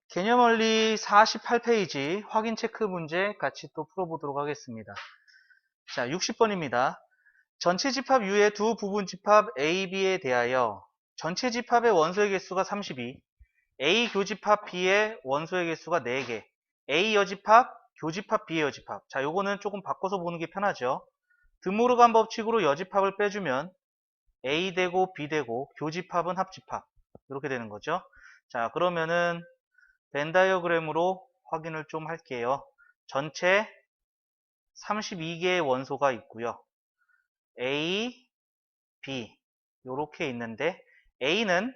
개념원리 48페이지 확인 체크 문제 같이 또 풀어보도록 하겠습니다. 자, 60번입니다. 전체 집합 U의 두 부분 집합 A, B에 대하여 전체 집합의 원소의 개수가 32, A 교집합 B의 원소의 개수가 4개, A 여집합, 교집합 B의 여집합. 자, 요거는 조금 바꿔서 보는 게 편하죠. 드모르간 법칙으로 여집합을 빼주면 A 되고 B 되고 교집합은 합집합. 이렇게 되는 거죠. 자, 그러면은 벤 다이어그램으로 확인을 좀 할게요. 전체 32개의 원소가 있고요. A, B 이렇게 있는데 A는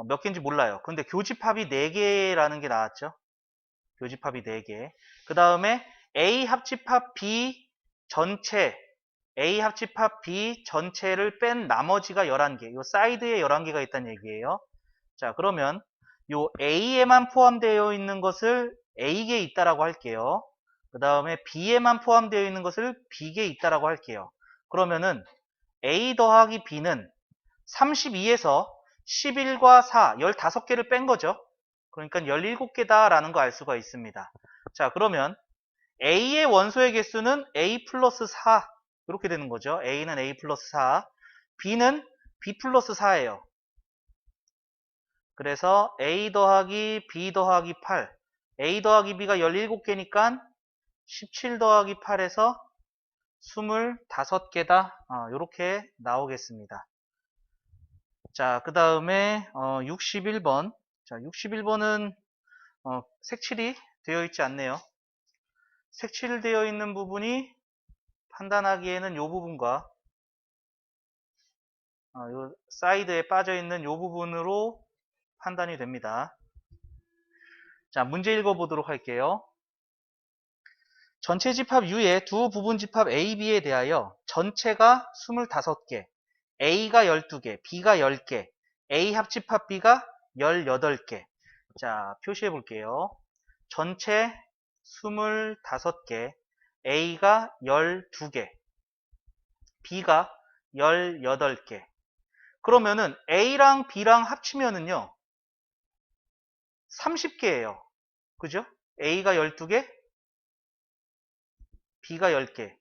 몇 개인지 몰라요. 근데 교집합이 4개라는 게 나왔죠. 교집합이 4개. 그 다음에 A 합집합 B 전체 A 합집합 B 전체를 뺀 나머지가 11개. 요 사이드에 11개가 있다는 얘기예요. 자, 그러면 요 A에만 포함되어 있는 것을 A개에 있다라고 할게요. 그 다음에 B에만 포함되어 있는 것을 B개에 있다라고 할게요. 그러면은 A 더하기 B는 32에서 11과 4, 15개를 뺀 거죠. 그러니까 17개다라는 거 알 수가 있습니다. 자, 그러면 A의 원소의 개수는 A 플러스 4 이렇게 되는 거죠. A는 A 플러스 4, B는 B 플러스 4예요. 그래서 A 더하기 B 더하기 8, A 더하기 B가 17개니까 17 더하기 8에서 25개다. 이렇게 나오겠습니다. 자, 그 다음에 61번. 자, 61번은 색칠이 되어 있지 않네요. 색칠되어 있는 부분이 판단하기에는 이 부분과 요 사이드에 빠져 있는 이 부분으로 판단이 됩니다. 자, 문제 읽어보도록 할게요. 전체 집합 U의 두 부분 집합 A, B에 대하여 전체가 25개, A가 12개, B가 10개, A 합집합 B가 18개. 자, 표시해 볼게요. 전체 25개, A가 12개, B가 18개. 그러면은 A랑 B랑 합치면은요, 30개예요. 그죠? A가 12개, B가 10개.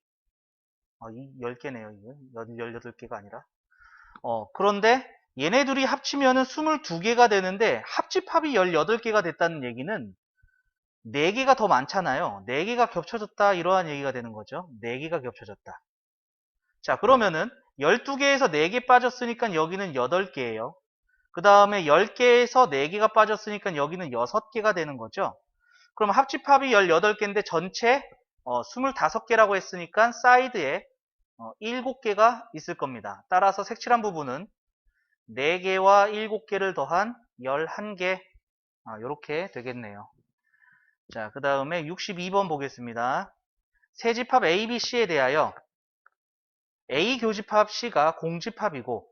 이 10개네요. 이거 18개가 아니라. 그런데 얘네 둘이 합치면은 22개가 되는데 합집합이 18개가 됐다는 얘기는 4개가 더 많잖아요. 4개가 겹쳐졌다 이러한 얘기가 되는 거죠. 4개가 겹쳐졌다. 자, 그러면은 12개에서 4개 빠졌으니까 여기는 8개예요. 그 다음에 10개에서 4개가 빠졌으니까 여기는 6개가 되는 거죠. 그럼 합집합이 18개인데 전체 25개라고 했으니까 사이드에 7개가 있을 겁니다. 따라서 색칠한 부분은 4개와 7개를 더한 11개 이렇게 되겠네요. 자, 그 다음에 62번 보겠습니다. 세 집합 A, B, C에 대하여 A 교집합 C가 공집합이고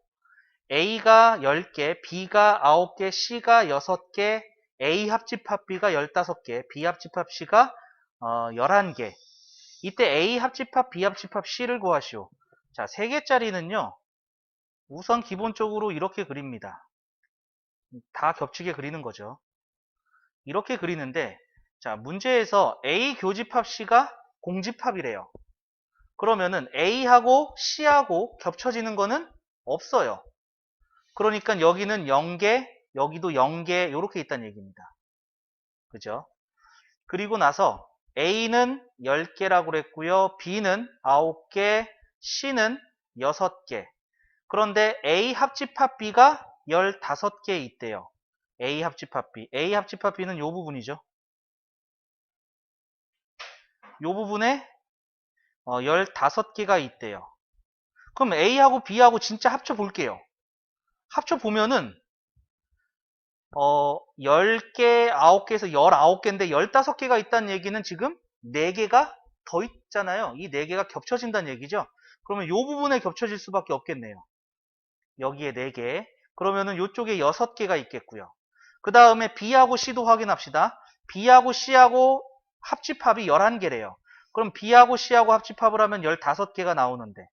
A가 10개, B가 9개, C가 6개, A 합집합 B가 15개, B 합집합 C가 11개. 이때 A 합집합 B 합집합 C를 구하시오. 자, 3개짜리는요. 우선 기본적으로 이렇게 그립니다. 다 겹치게 그리는 거죠. 이렇게 그리는데 자, 문제에서 A 교집합 C가 공집합이래요. 그러면은 A하고 C하고 겹쳐지는 거는 없어요. 그러니까 여기는 0개, 여기도 0개 이렇게 있다는 얘기입니다. 그죠? 그리고 나서 A는 10개라고 그랬고요. B는 9개, C는 6개. 그런데 A 합집합 B가 15개 있대요. A 합집합 B. A 합집합 B는 이 부분이죠. 이 부분에 15개가 있대요. 그럼 A하고 B하고 진짜 합쳐 볼게요. 합쳐 보면은 10개, 9개에서 19개인데 15개가 있다는 얘기는 지금 4개가 더 있잖아요. 이 4개가 겹쳐진다는 얘기죠. 그러면 이 부분에 겹쳐질 수밖에 없겠네요. 여기에 4개. 그러면은 이쪽에 6개가 있겠고요. 그 다음에 B하고 C도 확인합시다. B하고 C하고 합집합이 11개래요. 그럼 B하고 C하고 합집합을 하면 15개가 나오는데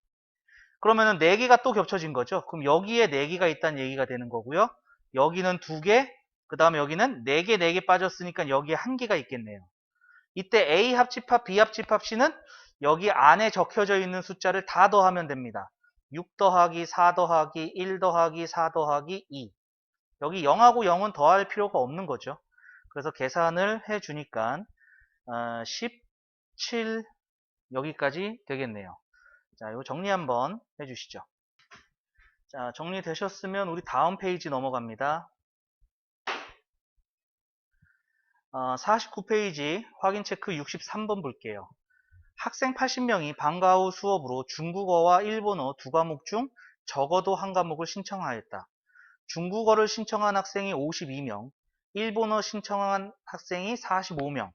그러면은 4개가 또 겹쳐진 거죠. 그럼 여기에 4개가 있다는 얘기가 되는 거고요. 여기는 2개, 그 다음에 여기는 4개, 4개 빠졌으니까 여기에 1개가 있겠네요. 이때 A 합집합, B 합집합 C는 여기 안에 적혀져 있는 숫자를 다 더하면 됩니다. 6 더하기 4 더하기 1 더하기 4 더하기 2. 여기 0하고 0은 더할 필요가 없는 거죠. 그래서 계산을 해주니까 17 여기까지 되겠네요. 자, 이거 정리 한번 해주시죠. 자, 정리되셨으면 우리 다음 페이지 넘어갑니다. 49페이지 확인 체크 63번 볼게요. 학생 80명이 방과 후 수업으로 중국어와 일본어 두 과목 중 적어도 한 과목을 신청하였다. 중국어를 신청한 학생이 52명, 일본어 신청한 학생이 45명,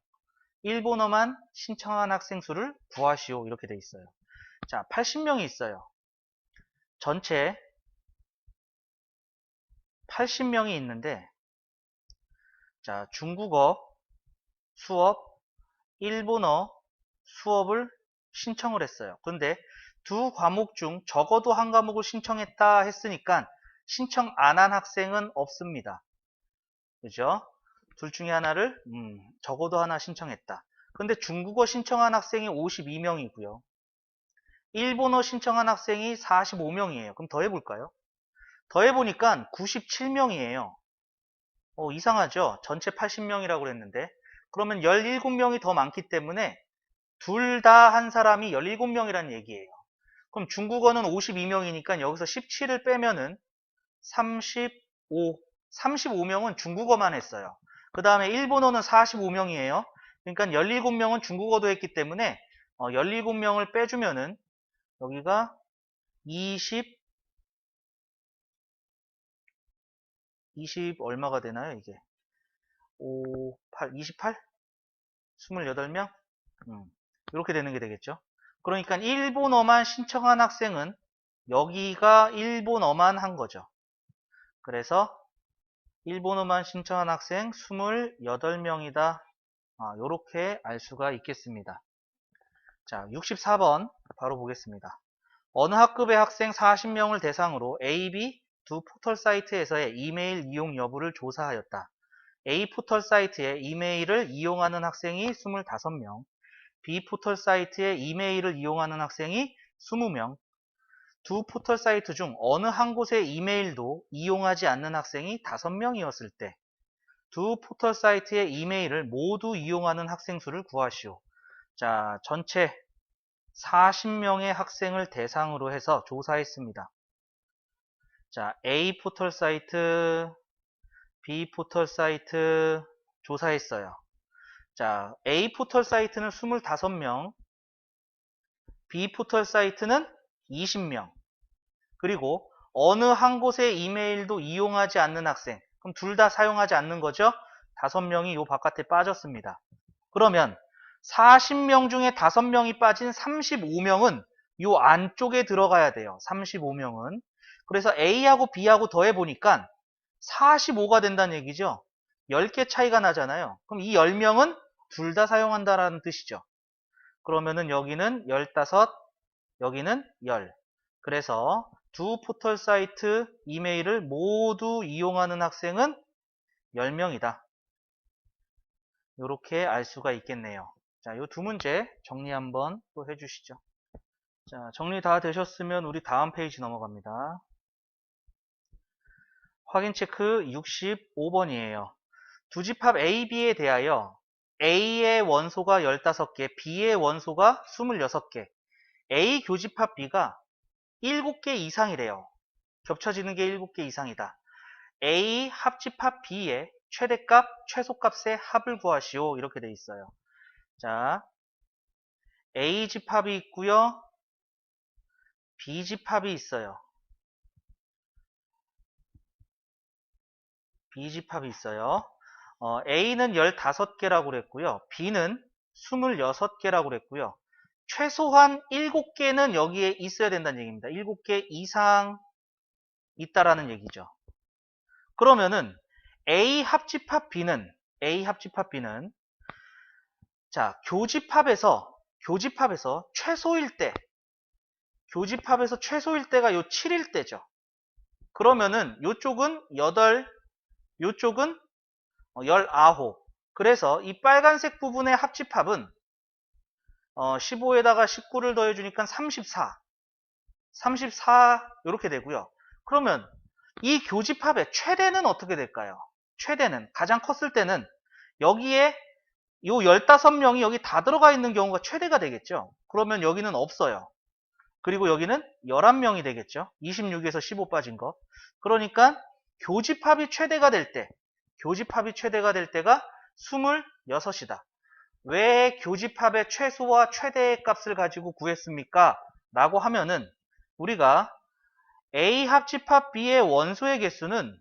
일본어만 신청한 학생 수를 구하시오. 이렇게 돼 있어요. 자, 80명이 있어요. 전체 80명이 있는데, 자, 중국어 수업, 일본어 수업을 신청을 했어요. 근데 두 과목 중 적어도 한 과목을 신청했다 했으니까 신청 안 한 학생은 없습니다. 그죠? 둘 중에 하나를 적어도 하나 신청했다. 근데 중국어 신청한 학생이 52명이고요. 일본어 신청한 학생이 45명이에요. 그럼 더해볼까요? 더해보니까 97명이에요. 이상하죠? 전체 80명이라고 그랬는데. 그러면 17명이 더 많기 때문에 둘 다 한 사람이 17명이라는 얘기예요. 그럼 중국어는 52명이니까 여기서 17을 빼면은 35명은 중국어만 했어요. 그 다음에 일본어는 45명이에요. 그러니까 17명은 중국어도 했기 때문에 17명을 빼주면은 여기가 20 얼마가 되나요, 이게? 5, 8, 28? 28명? 이렇게 되는 게 되겠죠. 그러니까 일본어만 신청한 학생은 여기가 일본어만 한 거죠. 그래서 일본어만 신청한 학생 28명이다. 이렇게 알 수가 있겠습니다. 자, 64번 바로 보겠습니다. 어느 학급의 학생 40명을 대상으로 A, B 두 포털 사이트에서의 이메일 이용 여부를 조사하였다. A 포털 사이트에 이메일을 이용하는 학생이 25명, B 포털 사이트에 이메일을 이용하는 학생이 20명, 두 포털 사이트 중 어느 한 곳의 이메일도 이용하지 않는 학생이 5명이었을 때 두 포털 사이트의 이메일을 모두 이용하는 학생 수를 구하시오. 자, 전체 40명의 학생을 대상으로 해서 조사했습니다. 자, A 포털 사이트, B 포털 사이트 조사했어요. 자, A 포털 사이트는 25명, B 포털 사이트는 20명, 그리고 어느 한 곳의 이메일도 이용하지 않는 학생, 그럼 둘 다 사용하지 않는 거죠? 5명이 요 바깥에 빠졌습니다. 그러면 40명 중에 5명이 빠진 35명은 요 안쪽에 들어가야 돼요. 35명은. 그래서 A하고 B하고 더해보니까 45가 된다는 얘기죠. 10개 차이가 나잖아요. 그럼 이 10명은 둘 다 사용한다라는 뜻이죠. 그러면은 여기는 15, 여기는 10. 그래서 두 포털 사이트 이메일을 모두 이용하는 학생은 10명이다. 이렇게 알 수가 있겠네요. 자, 이 두 문제 정리 한번 또 해주시죠. 자, 정리 다 되셨으면 우리 다음 페이지 넘어갑니다. 확인 체크 65번이에요. 두 집합 A, B에 대하여 A의 원소가 15개, B의 원소가 26개, A 교집합 B가 7개 이상이래요. 겹쳐지는 게 7개 이상이다. A 합집합 B의 최대값, 최소값의 합을 구하시오. 이렇게 돼 있어요. 자, A 집합이 있고요. B 집합이 있어요. B 집합이 있어요. A는 15개라고 그랬고요. B는 26개라고 그랬고요. 최소한 7개는 여기에 있어야 된다는 얘기입니다. 7개 이상 있다라는 얘기죠. 그러면은 A 합집합 B는 자, 교집합에서 최소일 때 교집합에서 최소일 때가 요 7일 때죠. 그러면은 요쪽은 8, 요쪽은 19. 그래서 이 빨간색 부분의 합집합은 15에다가 19를 더해주니까 34. 34 이렇게 되고요. 그러면 이 교집합의 최대는 어떻게 될까요? 최대는 가장 컸을 때는 여기에 요 15명이 여기 다 들어가 있는 경우가 최대가 되겠죠. 그러면 여기는 없어요. 그리고 여기는 11명이 되겠죠. 26에서 15 빠진 거. 그러니까 교집합이 최대가 될 때, 교집합이 최대가 될 때가 26이다. 왜 교집합의 최소와 최대의 값을 가지고 구했습니까? 라고 하면은 우리가 A 합집합 B의 원소의 개수는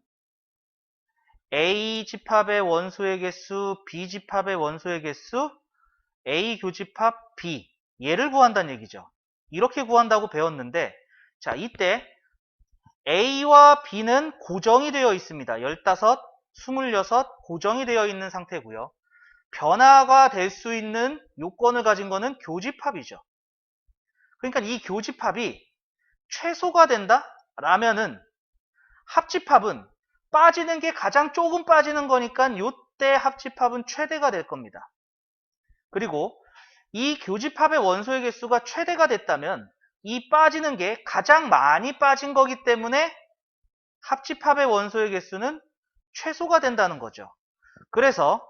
A 집합의 원소의 개수, B 집합의 원소의 개수, A 교집합 B 얘를 구한다는 얘기죠. 이렇게 구한다고 배웠는데 자 이때 A와 B는 고정이 되어 있습니다. 15, 26 고정이 되어 있는 상태고요. 변화가 될 수 있는 요건을 가진 거는 교집합이죠. 그러니까 이 교집합이 최소가 된다? 라면은 합집합은 빠지는 게 가장 조금 빠지는 거니까 요때 합집합은 최대가 될 겁니다. 그리고 이 교집합의 원소의 개수가 최대가 됐다면 이 빠지는 게 가장 많이 빠진 거기 때문에 합집합의 원소의 개수는 최소가 된다는 거죠. 그래서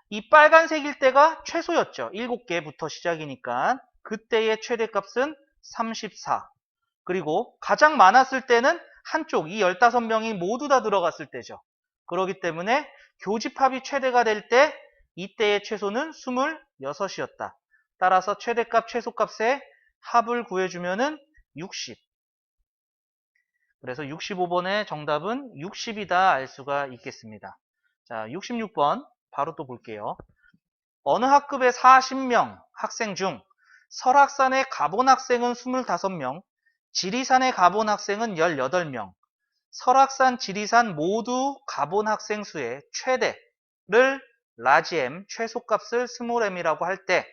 이 빨간색일 때가 최소였죠. 7개부터 시작이니까 그때의 최대값은 34. 그리고 가장 많았을 때는 한쪽 이 15명이 모두 다 들어갔을 때죠. 그렇기 때문에 교집합이 최대가 될 때 이때의 최소는 26이었다. 따라서 최대값 최소값의 합을 구해주면은 60. 그래서 65번의 정답은 60이다 알 수가 있겠습니다. 자, 66번 바로 또 볼게요. 어느 학급의 40명 학생 중 설악산의 가본 학생은 25명, 지리산의 가본 학생은 18명, 설악산, 지리산 모두 가본 학생 수의 최대를 라지 M, 최소값을 스몰 m이라고 할 때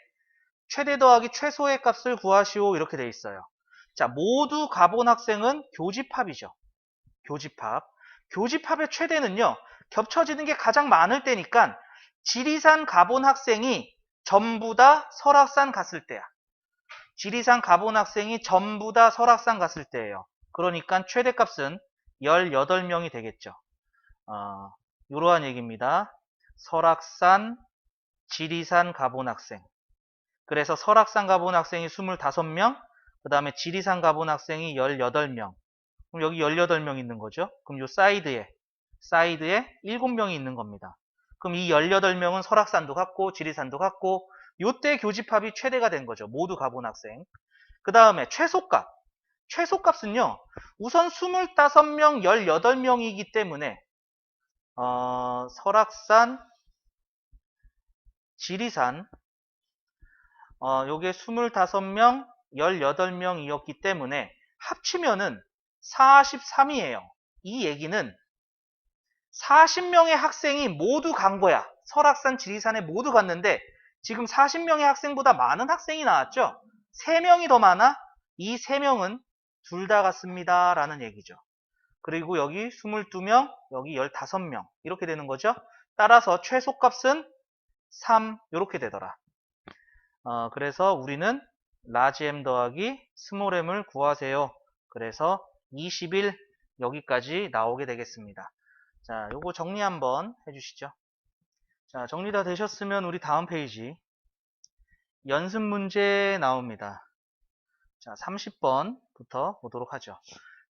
최대 더하기 최소의 값을 구하시오 이렇게 돼 있어요. 자, 모두 가본 학생은 교집합이죠. 교집합. 교집합의 최대는요. 겹쳐지는 게 가장 많을 때니까 지리산 가본 학생이 전부 다 설악산 갔을 때야. 지리산 가본 학생이 전부 다 설악산 갔을 때예요. 그러니까 최대값은 18명이 되겠죠. 이러한 얘기입니다. 설악산, 지리산 가본 학생. 그래서 설악산 가본 학생이 25명, 그 다음에 지리산 가본 학생이 18명. 그럼 여기 18명 있는 거죠. 그럼 요 사이드에 7명이 있는 겁니다. 그럼 이 18명은 설악산도 갔고 지리산도 갔고 요때 교집합이 최대가 된 거죠. 모두 가본 학생. 그 다음에 최소값. 최소값은요. 우선 25명, 18명이기 때문에 설악산, 지리산 요게 25명, 18명이었기 때문에 합치면은 43이에요. 이 얘기는 40명의 학생이 모두 간 거야. 설악산, 지리산에 모두 갔는데 지금 40명의 학생보다 많은 학생이 나왔죠. 3명이 더 많아? 이 3명은 둘 다 갔습니다. 라는 얘기죠. 그리고 여기 22명, 여기 15명 이렇게 되는 거죠. 따라서 최소값은 3 이렇게 되더라. 그래서 우리는 라지 M 더하기 스몰 m을 구하세요. 그래서 21 여기까지 나오게 되겠습니다. 자, 요거 정리 한번 해주시죠. 자, 정리 다 되셨으면 우리 다음 페이지 연습 문제 나옵니다. 자, 30번부터 보도록 하죠.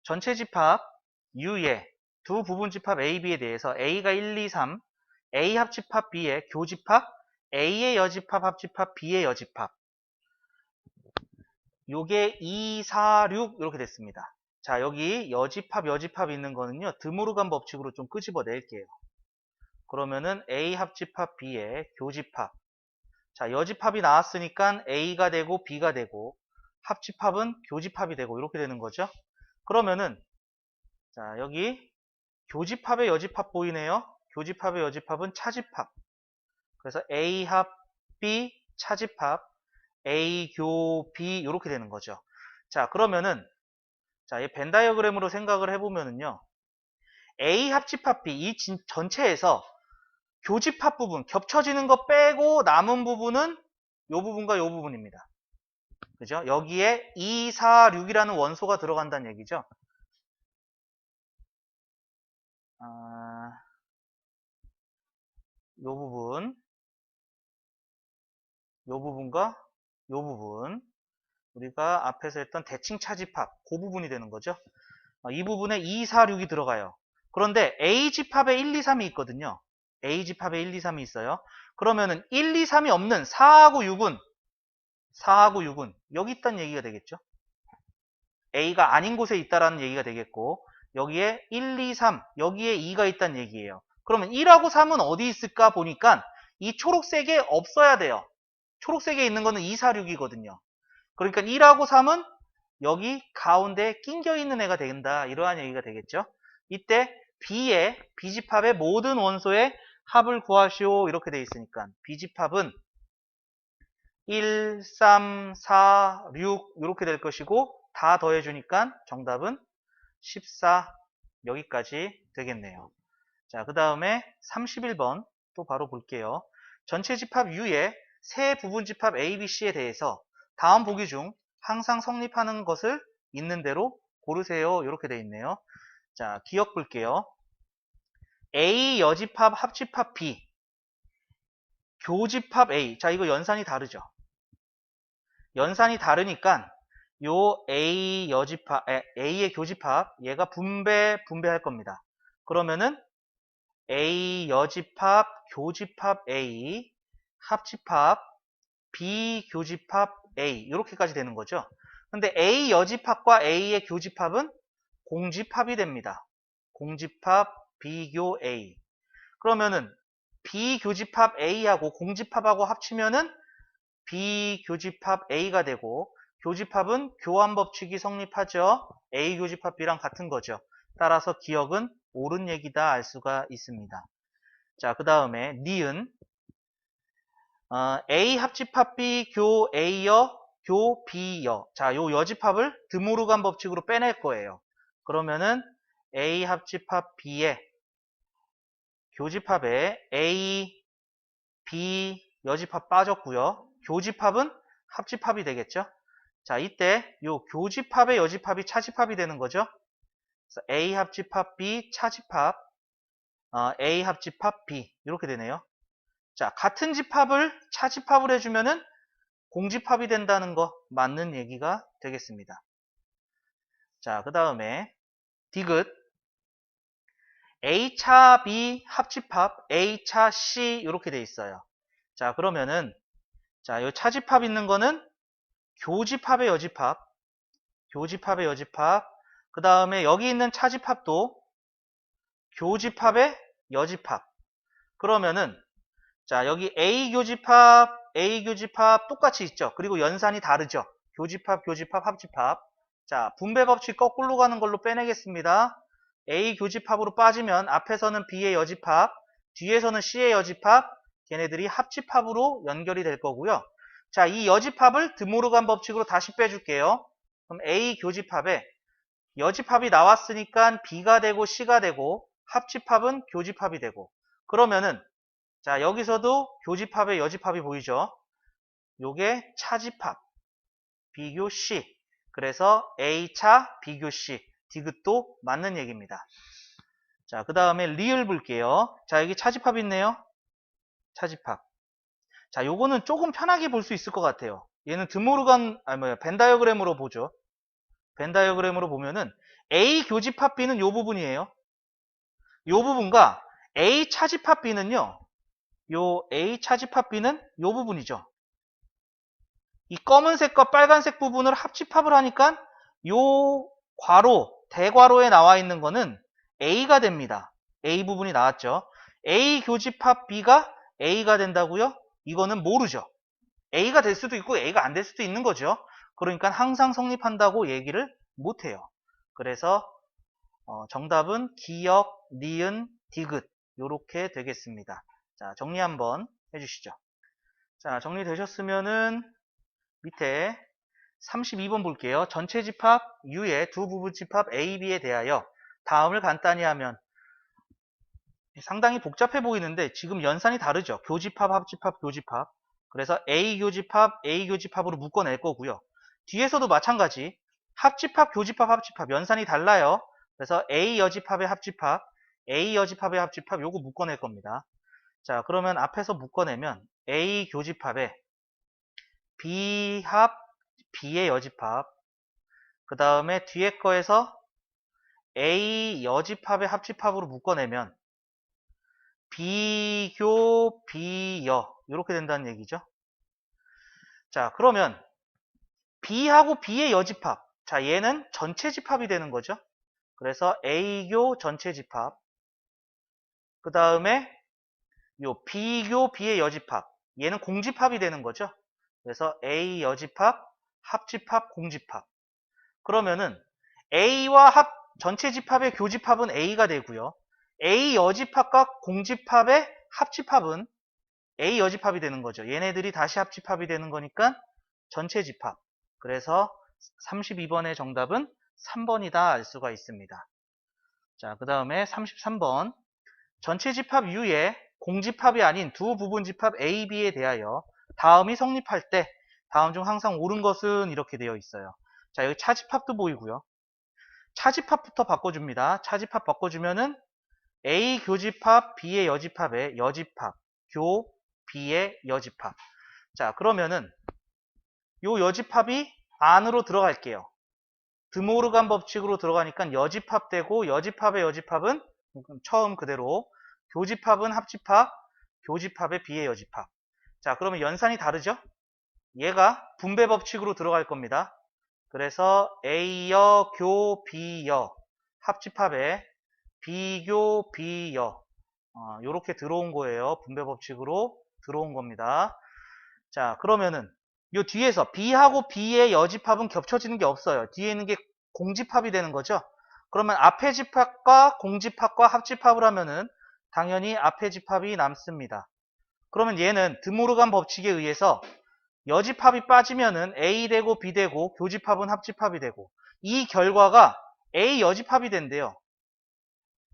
전체 집합 U의 두 부분 집합 A, B에 대해서 A가 1, 2, 3, A 합집합 B의 교집합, A의 여집합 합집합 B의 여집합. 요게 2, 4, 6 이렇게 됐습니다. 자, 여기 여집합, 여집합 있는 거는요. 드모르간 법칙으로 좀 끄집어 낼게요. 그러면은 A 합집합 B의 교집합. 자, 여집합이 나왔으니까 A가 되고 B가 되고 합집합은 교집합이 되고 이렇게 되는 거죠. 그러면은 자, 여기 교집합의 여집합 보이네요. 교집합의 여집합은 차집합. 그래서 A 합 B 차집합 A 교 B 이렇게 되는 거죠. 자, 그러면은, 자, 이 벤 다이어그램으로 생각을 해보면은요. A 합집합 B, 이 전체에서 교집합 부분, 겹쳐지는 거 빼고 남은 부분은 요 부분과 요 부분입니다. 그죠? 여기에 2, 4, 6이라는 원소가 들어간다는 얘기죠. 요 부분, 요 부분과 요 부분. 우리가 앞에서 했던 대칭 차집합, 그 부분이 되는 거죠. 이 부분에 2, 4, 6이 들어가요. 그런데 A 집합에 1, 2, 3이 있거든요. A 집합에 1, 2, 3이 있어요. 그러면은 1, 2, 3이 없는 4하고 6은 여기 있다는 얘기가 되겠죠. A가 아닌 곳에 있다라는 얘기가 되겠고, 여기에 1, 2, 3, 여기에 2가 있다는 얘기예요. 그러면 1하고 3은 어디 있을까 보니까 이 초록색에 없어야 돼요. 초록색에 있는 거는 2, 4, 6이거든요. 그러니까 1하고 3은 여기 가운데 낑겨 있는 애가 된다. 이러한 얘기가 되겠죠. 이때 B집합의 모든 원소의 합을 구하시오. 이렇게 돼 있으니까 B집합은 1, 3, 4, 6 이렇게 될 것이고 다 더해주니까 정답은 14 여기까지 되겠네요. 자, 그 다음에 31번 또 바로 볼게요. 전체 집합 U의 세 부분 집합 A, B, C에 대해서 다음 보기 중 항상 성립하는 것을 있는 대로 고르세요. 이렇게 돼 있네요. 자, 기억 볼게요. A 여집합 합집합 B, 교집합 A. 자, 이거 연산이 다르죠. 연산이 다르니까 요 A 여집합, A의 교집합 얘가 분배할 겁니다. 그러면은 A 여집합, 교집합 A, 합집합, B 교집합 A 이렇게까지 되는 거죠. 근데 A 여집합과 A의 교집합은 공집합이 됩니다. 공집합 비교 A. 그러면은 비교집합 A하고 공집합하고 합치면은 비교집합 A가 되고 교집합은 교환법칙이 성립하죠. A 교집합 B랑 같은 거죠. 따라서 기억은 옳은 얘기다 알 수가 있습니다. 자, 그 다음에 니은 A 합집합 B 교 A여 교 B여. 자, 요 여집합을 드모르간 법칙으로 빼낼 거예요. 그러면은 A 합집합 B의 교집합에 A, B 여집합 빠졌고요. 교집합은 합집합이 되겠죠. 자, 이때 요 교집합의 여집합이 차집합이 되는 거죠. 그래서 A 합집합 B 차집합, A 합집합 B 이렇게 되네요. 자, 같은 집합을 차집합을 해주면은 공집합이 된다는 거 맞는 얘기가 되겠습니다. 자, 그 다음에 디귿 A차 B 합집합 A차 C 이렇게 돼 있어요. 자, 그러면은 자, 요 차집합 있는 거는 교집합의 여집합, 교집합의 여집합. 그 다음에 여기 있는 차집합도 교집합의 여집합. 그러면은 자, 여기 A 교집합 똑같이 있죠. 그리고 연산이 다르죠. 교집합, 교집합, 합집합. 자, 분배 법칙 거꾸로 가는 걸로 빼내겠습니다. A 교집합으로 빠지면 앞에서는 B의 여집합, 뒤에서는 C의 여집합, 걔네들이 합집합으로 연결이 될 거고요. 자, 이 여집합을 드모르간 법칙으로 다시 빼줄게요. 그럼 A 교집합에 여집합이 나왔으니까 B가 되고 C가 되고 합집합은 교집합이 되고 그러면은 자, 여기서도 교집합의 여집합이 보이죠? 요게 차집합, 비교 C. 그래서 A차, 비교 C. 디귿도 맞는 얘기입니다. 자, 그 다음에 리을 볼게요. 자, 여기 차집합 있네요. 차집합. 자, 요거는 조금 편하게 볼 수 있을 것 같아요. 얘는 벤 다이어그램으로 보죠. 벤 다이어그램으로 보면은 A 교집합 B는 요 부분이에요. 요 부분과 A 차집합 B는요. 요 A 차집합 B는 요 부분이죠. 이 검은색과 빨간색 부분을 합집합을 하니까 요 괄호, 대괄호에 나와 있는 거는 A가 됩니다. A 부분이 나왔죠. A 교집합 B가 A가 된다고요? 이거는 모르죠. A가 될 수도 있고 A가 안 될 수도 있는 거죠. 그러니까 항상 성립한다고 얘기를 못해요. 그래서 정답은 기역, 니은, 디귿 요렇게 되겠습니다. 자, 정리 한번 해주시죠. 자, 정리되셨으면은 밑에 32번 볼게요. 전체 집합 U의 두 부분 집합 A, B에 대하여 다음을 간단히 하면 상당히 복잡해 보이는데 지금 연산이 다르죠. 교집합, 합집합, 교집합. 그래서 A 교집합, A 교집합으로 묶어낼 거고요. 뒤에서도 마찬가지 합집합, 교집합, 합집합 연산이 달라요. 그래서 A 여집합의 합집합, A 여집합의 합집합 요거 묶어낼 겁니다. 자, 그러면 앞에서 묶어내면 A 교집합에 B 합, B의 여집합, 그 다음에 뒤에 거에서 A 여집합의 합집합으로 묶어내면 비교, 비여 이렇게 된다는 얘기죠. 자, 그러면 B하고 B의 여집합, 자 얘는 전체 집합이 되는 거죠. 그래서 A교 전체 집합, 그 다음에 요 B교 B의 여집합, 얘는 공집합이 되는 거죠. 그래서 A 여집합, 합집합, 공집합. 그러면은 A와 전체 집합의 교집합은 A가 되고요. A 여집합과 공집합의 합집합은 A 여집합이 되는 거죠. 얘네들이 다시 합집합이 되는 거니까 전체 집합. 그래서 32번의 정답은 3번이다 알 수가 있습니다. 자, 그 다음에 33번. 전체 집합 U의 공집합이 아닌 두 부분 집합 A, B에 대하여 다음이 성립할 때 다음 중 항상 옳은 것은 이렇게 되어 있어요. 자, 여기 차집합도 보이고요. 차집합부터 바꿔줍니다. 차집합 바꿔주면은 A 교집합 B의 여집합에 여집합 교 B의 여집합. 자, 그러면은 요 여집합이 안으로 들어갈게요. 드모르간 법칙으로 들어가니까 여집합 되고 여집합의 여집합은 처음 그대로 교집합은 합집합, 교집합의 B의 여집합. 자, 그러면 연산이 다르죠? 얘가 분배 법칙으로 들어갈 겁니다. 그래서 A여, 교, B여 합집합에 B교, B여 요렇게 들어온 거예요. 분배 법칙으로 들어온 겁니다. 자, 그러면은 요 뒤에서 B하고 B의 여집합은 겹쳐지는 게 없어요. 뒤에 있는 게 공집합이 되는 거죠. 그러면 앞에 집합과 공집합과 합집합을 하면은 당연히 앞에 집합이 남습니다. 그러면 얘는 드모르간 법칙에 의해서 여집합이 빠지면은 A 되고 B 되고 교집합은 합집합이 되고 이 결과가 A 여집합이 된대요.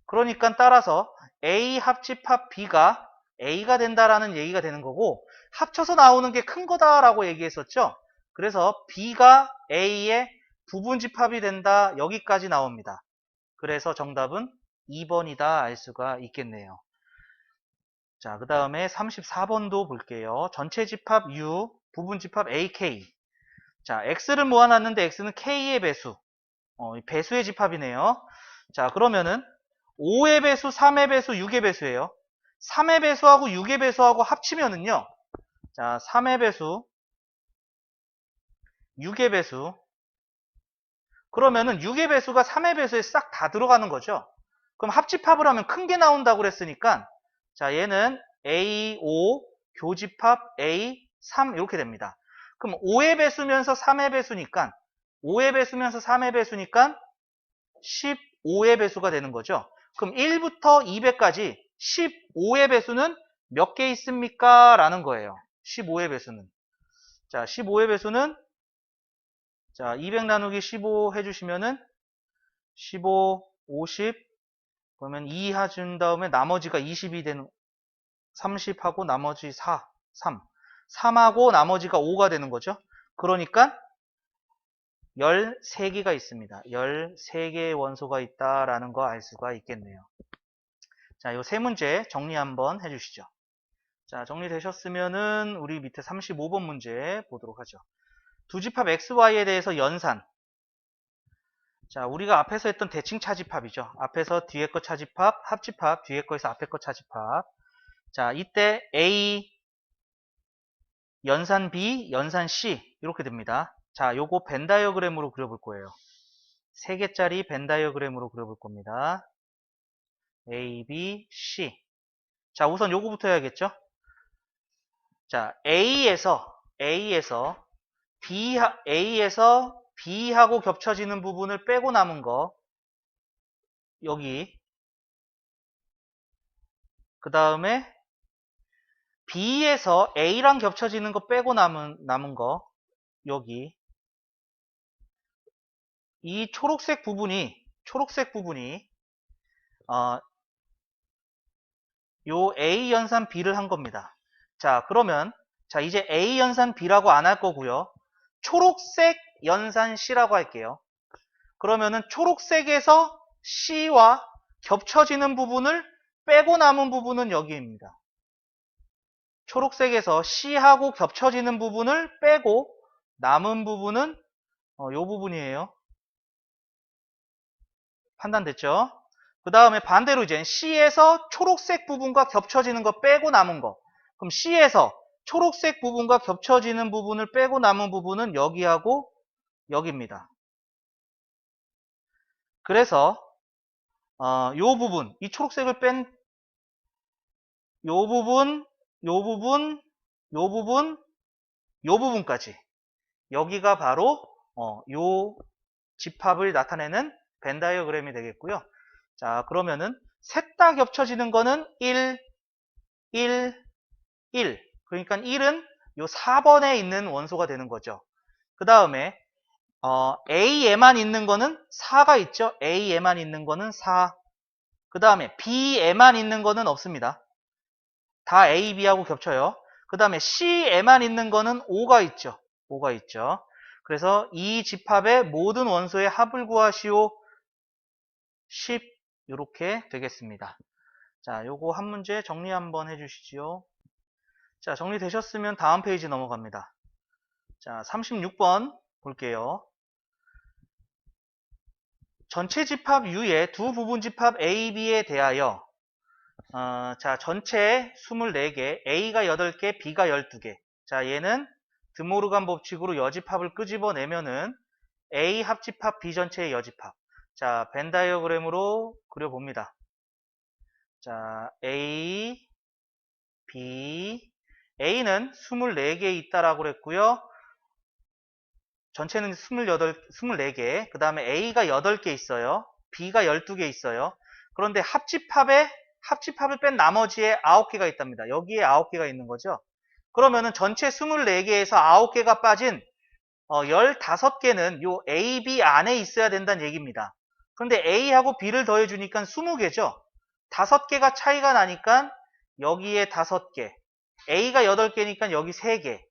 그러니까 따라서 A 합집합 B가 A가 된다라는 얘기가 되는 거고 합쳐서 나오는 게 큰 거다라고 얘기했었죠. 그래서 B가 A의 부분집합이 된다 여기까지 나옵니다. 그래서 정답은 2번이다 알 수가 있겠네요. 자, 그 다음에 34번도 볼게요. 전체 집합 U, 부분집합 AK. 자, X를 모아놨는데 X는 K의 배수. 배수의 집합이네요. 자, 그러면은 5의 배수, 3의 배수, 6의 배수예요. 3의 배수하고 6의 배수하고 합치면은요. 자, 3의 배수, 6의 배수. 그러면은 6의 배수가 3의 배수에 싹 다 들어가는 거죠. 그럼 합집합을 하면 큰 게 나온다고 그랬으니까 자, 얘는 A5 교집합 A3 이렇게 됩니다. 그럼 5의 배수면서 3의 배수니까 5의 배수면서 3의 배수니까 15의 배수가 되는 거죠. 그럼 1부터 200까지 15의 배수는 몇 개 있습니까? 라는 거예요. 15의 배수는. 자, 15의 배수는 자, 200 나누기 15 해주시면은 15, 50 그러면 2 해준 다음에 나머지가 20이 되는 30하고 나머지 4, 3. 3하고 나머지가 5가 되는 거죠. 그러니까 13개가 있습니다. 13개의 원소가 있다라는 거 알 수가 있겠네요. 자, 요 세 문제 정리 한번 해주시죠. 자, 정리되셨으면은 우리 밑에 35번 문제 보도록 하죠. 두 집합 XY에 대해서 연산. 자, 우리가 앞에서 했던 대칭 차집합이죠. 앞에서 뒤에 거 차집합, 합집합, 뒤에 거에서 앞에 거 차집합. 자, 이때 A, 연산 B, 연산 C 이렇게 됩니다. 자, 요거 벤 다이어그램으로 그려볼 거예요. 3개짜리 벤 다이어그램으로 그려볼 겁니다. A, B, C. 자, 우선 요거부터 해야겠죠? 자, A에서 B하고 겹쳐지는 부분을 빼고 남은 거 여기 그 다음에 B에서 A랑 겹쳐지는 거 빼고 남은 거 여기 이 초록색 부분이 요 A 연산 B를 한 겁니다. 자, 그러면 자, 이제 A 연산 B라고 안 할 거고요. 초록색 연산 C라고 할게요. 그러면은 초록색에서 C와 겹쳐지는 부분을 빼고 남은 부분은 여기입니다. 초록색에서 C하고 겹쳐지는 부분을 빼고 남은 부분은 요 부분이에요. 판단됐죠? 그 다음에 반대로 이제 C에서 초록색 부분과 겹쳐지는 거 빼고 남은 거. 그럼 C에서 초록색 부분과 겹쳐지는 부분을 빼고 남은 부분은 여기하고 여기입니다. 그래서 요 부분, 이 초록색을 뺀 요 부분, 요 부분, 요 부분, 요 부분까지 여기가 바로 요 집합을 나타내는 벤 다이어그램이 되겠고요. 자, 그러면은 셋 다 겹쳐지는 거는 1, 1, 1. 그러니까 1은 요 4번에 있는 원소가 되는 거죠. 그 다음에 A에만 있는 거는 4가 있죠. A에만 있는 거는 4. 그 다음에 B에만 있는 거는 없습니다. 다 A, B하고 겹쳐요. 그 다음에 C에만 있는 거는 5가 있죠. 5가 있죠. 그래서 이 집합의 모든 원소의 합을 구하시오. 10 이렇게 되겠습니다. 자, 요거 한 문제 정리 한번 해주시지요. 자, 정리되셨으면 다음 페이지 넘어갑니다. 자, 36번 볼게요. 전체 집합 U의 두 부분 집합 A, B에 대하여 자, 전체 24개, A가 8개, B가 12개. 자, 얘는 드모르간 법칙으로 여집합을 끄집어내면은 A 합집합 B 전체의 여집합. 자, 벤 다이어그램으로 그려봅니다. 자, A, B, A는 24개 있다라고 그랬고요. 전체는 24개. 그 다음에 A가 8개 있어요. B가 12개 있어요. 그런데 합집합을 뺀 나머지에 9개가 있답니다. 여기에 9개가 있는 거죠. 그러면은 전체 24개에서 9개가 빠진 15개는 요 A, B 안에 있어야 된다는 얘기입니다. 그런데 A하고 B를 더해주니까 20개죠. 5개가 차이가 나니까 여기에 5개. A가 8개니까 여기 3개.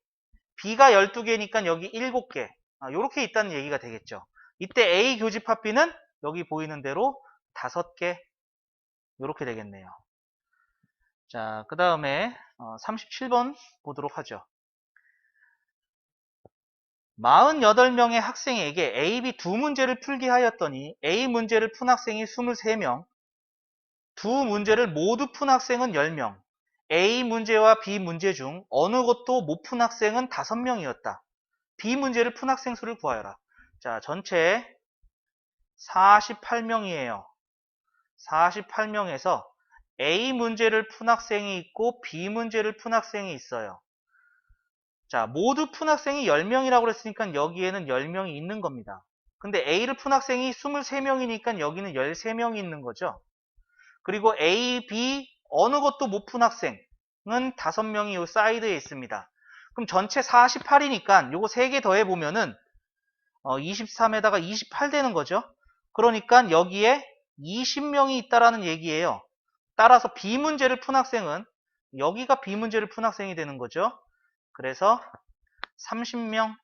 B가 12개니까 여기 7개. 이렇게 있다는 얘기가 되겠죠. 이때 A 교집합 B는 여기 보이는 대로 5개. 이렇게 되겠네요. 자, 그 다음에 37번 보도록 하죠. 48명의 학생에게 A, B 두 문제를 풀게 하였더니 A 문제를 푼 학생이 23명, 두 문제를 모두 푼 학생은 10명, A 문제와 B 문제 중 어느 것도 못 푼 학생은 5명이었다. B 문제를 푼 학생 수를 구하여라. 자, 전체 48명이에요. 48명에서 A 문제를 푼 학생이 있고 B 문제를 푼 학생이 있어요. 자, 모두 푼 학생이 10명이라고 그랬으니까 여기에는 10명이 있는 겁니다. 근데 A를 푼 학생이 23명이니까 여기는 13명이 있는 거죠. 그리고 A, B 어느 것도 못 푼 학생은 5명이 이 사이드에 있습니다. 그럼 전체 48이니까 요거 3개 더해보면은 23에다가 28 되는 거죠. 그러니까 여기에 20명이 있다라는 얘기예요. 따라서 B 문제를 푼 학생은 여기가 B 문제를 푼 학생이 되는 거죠. 그래서 30명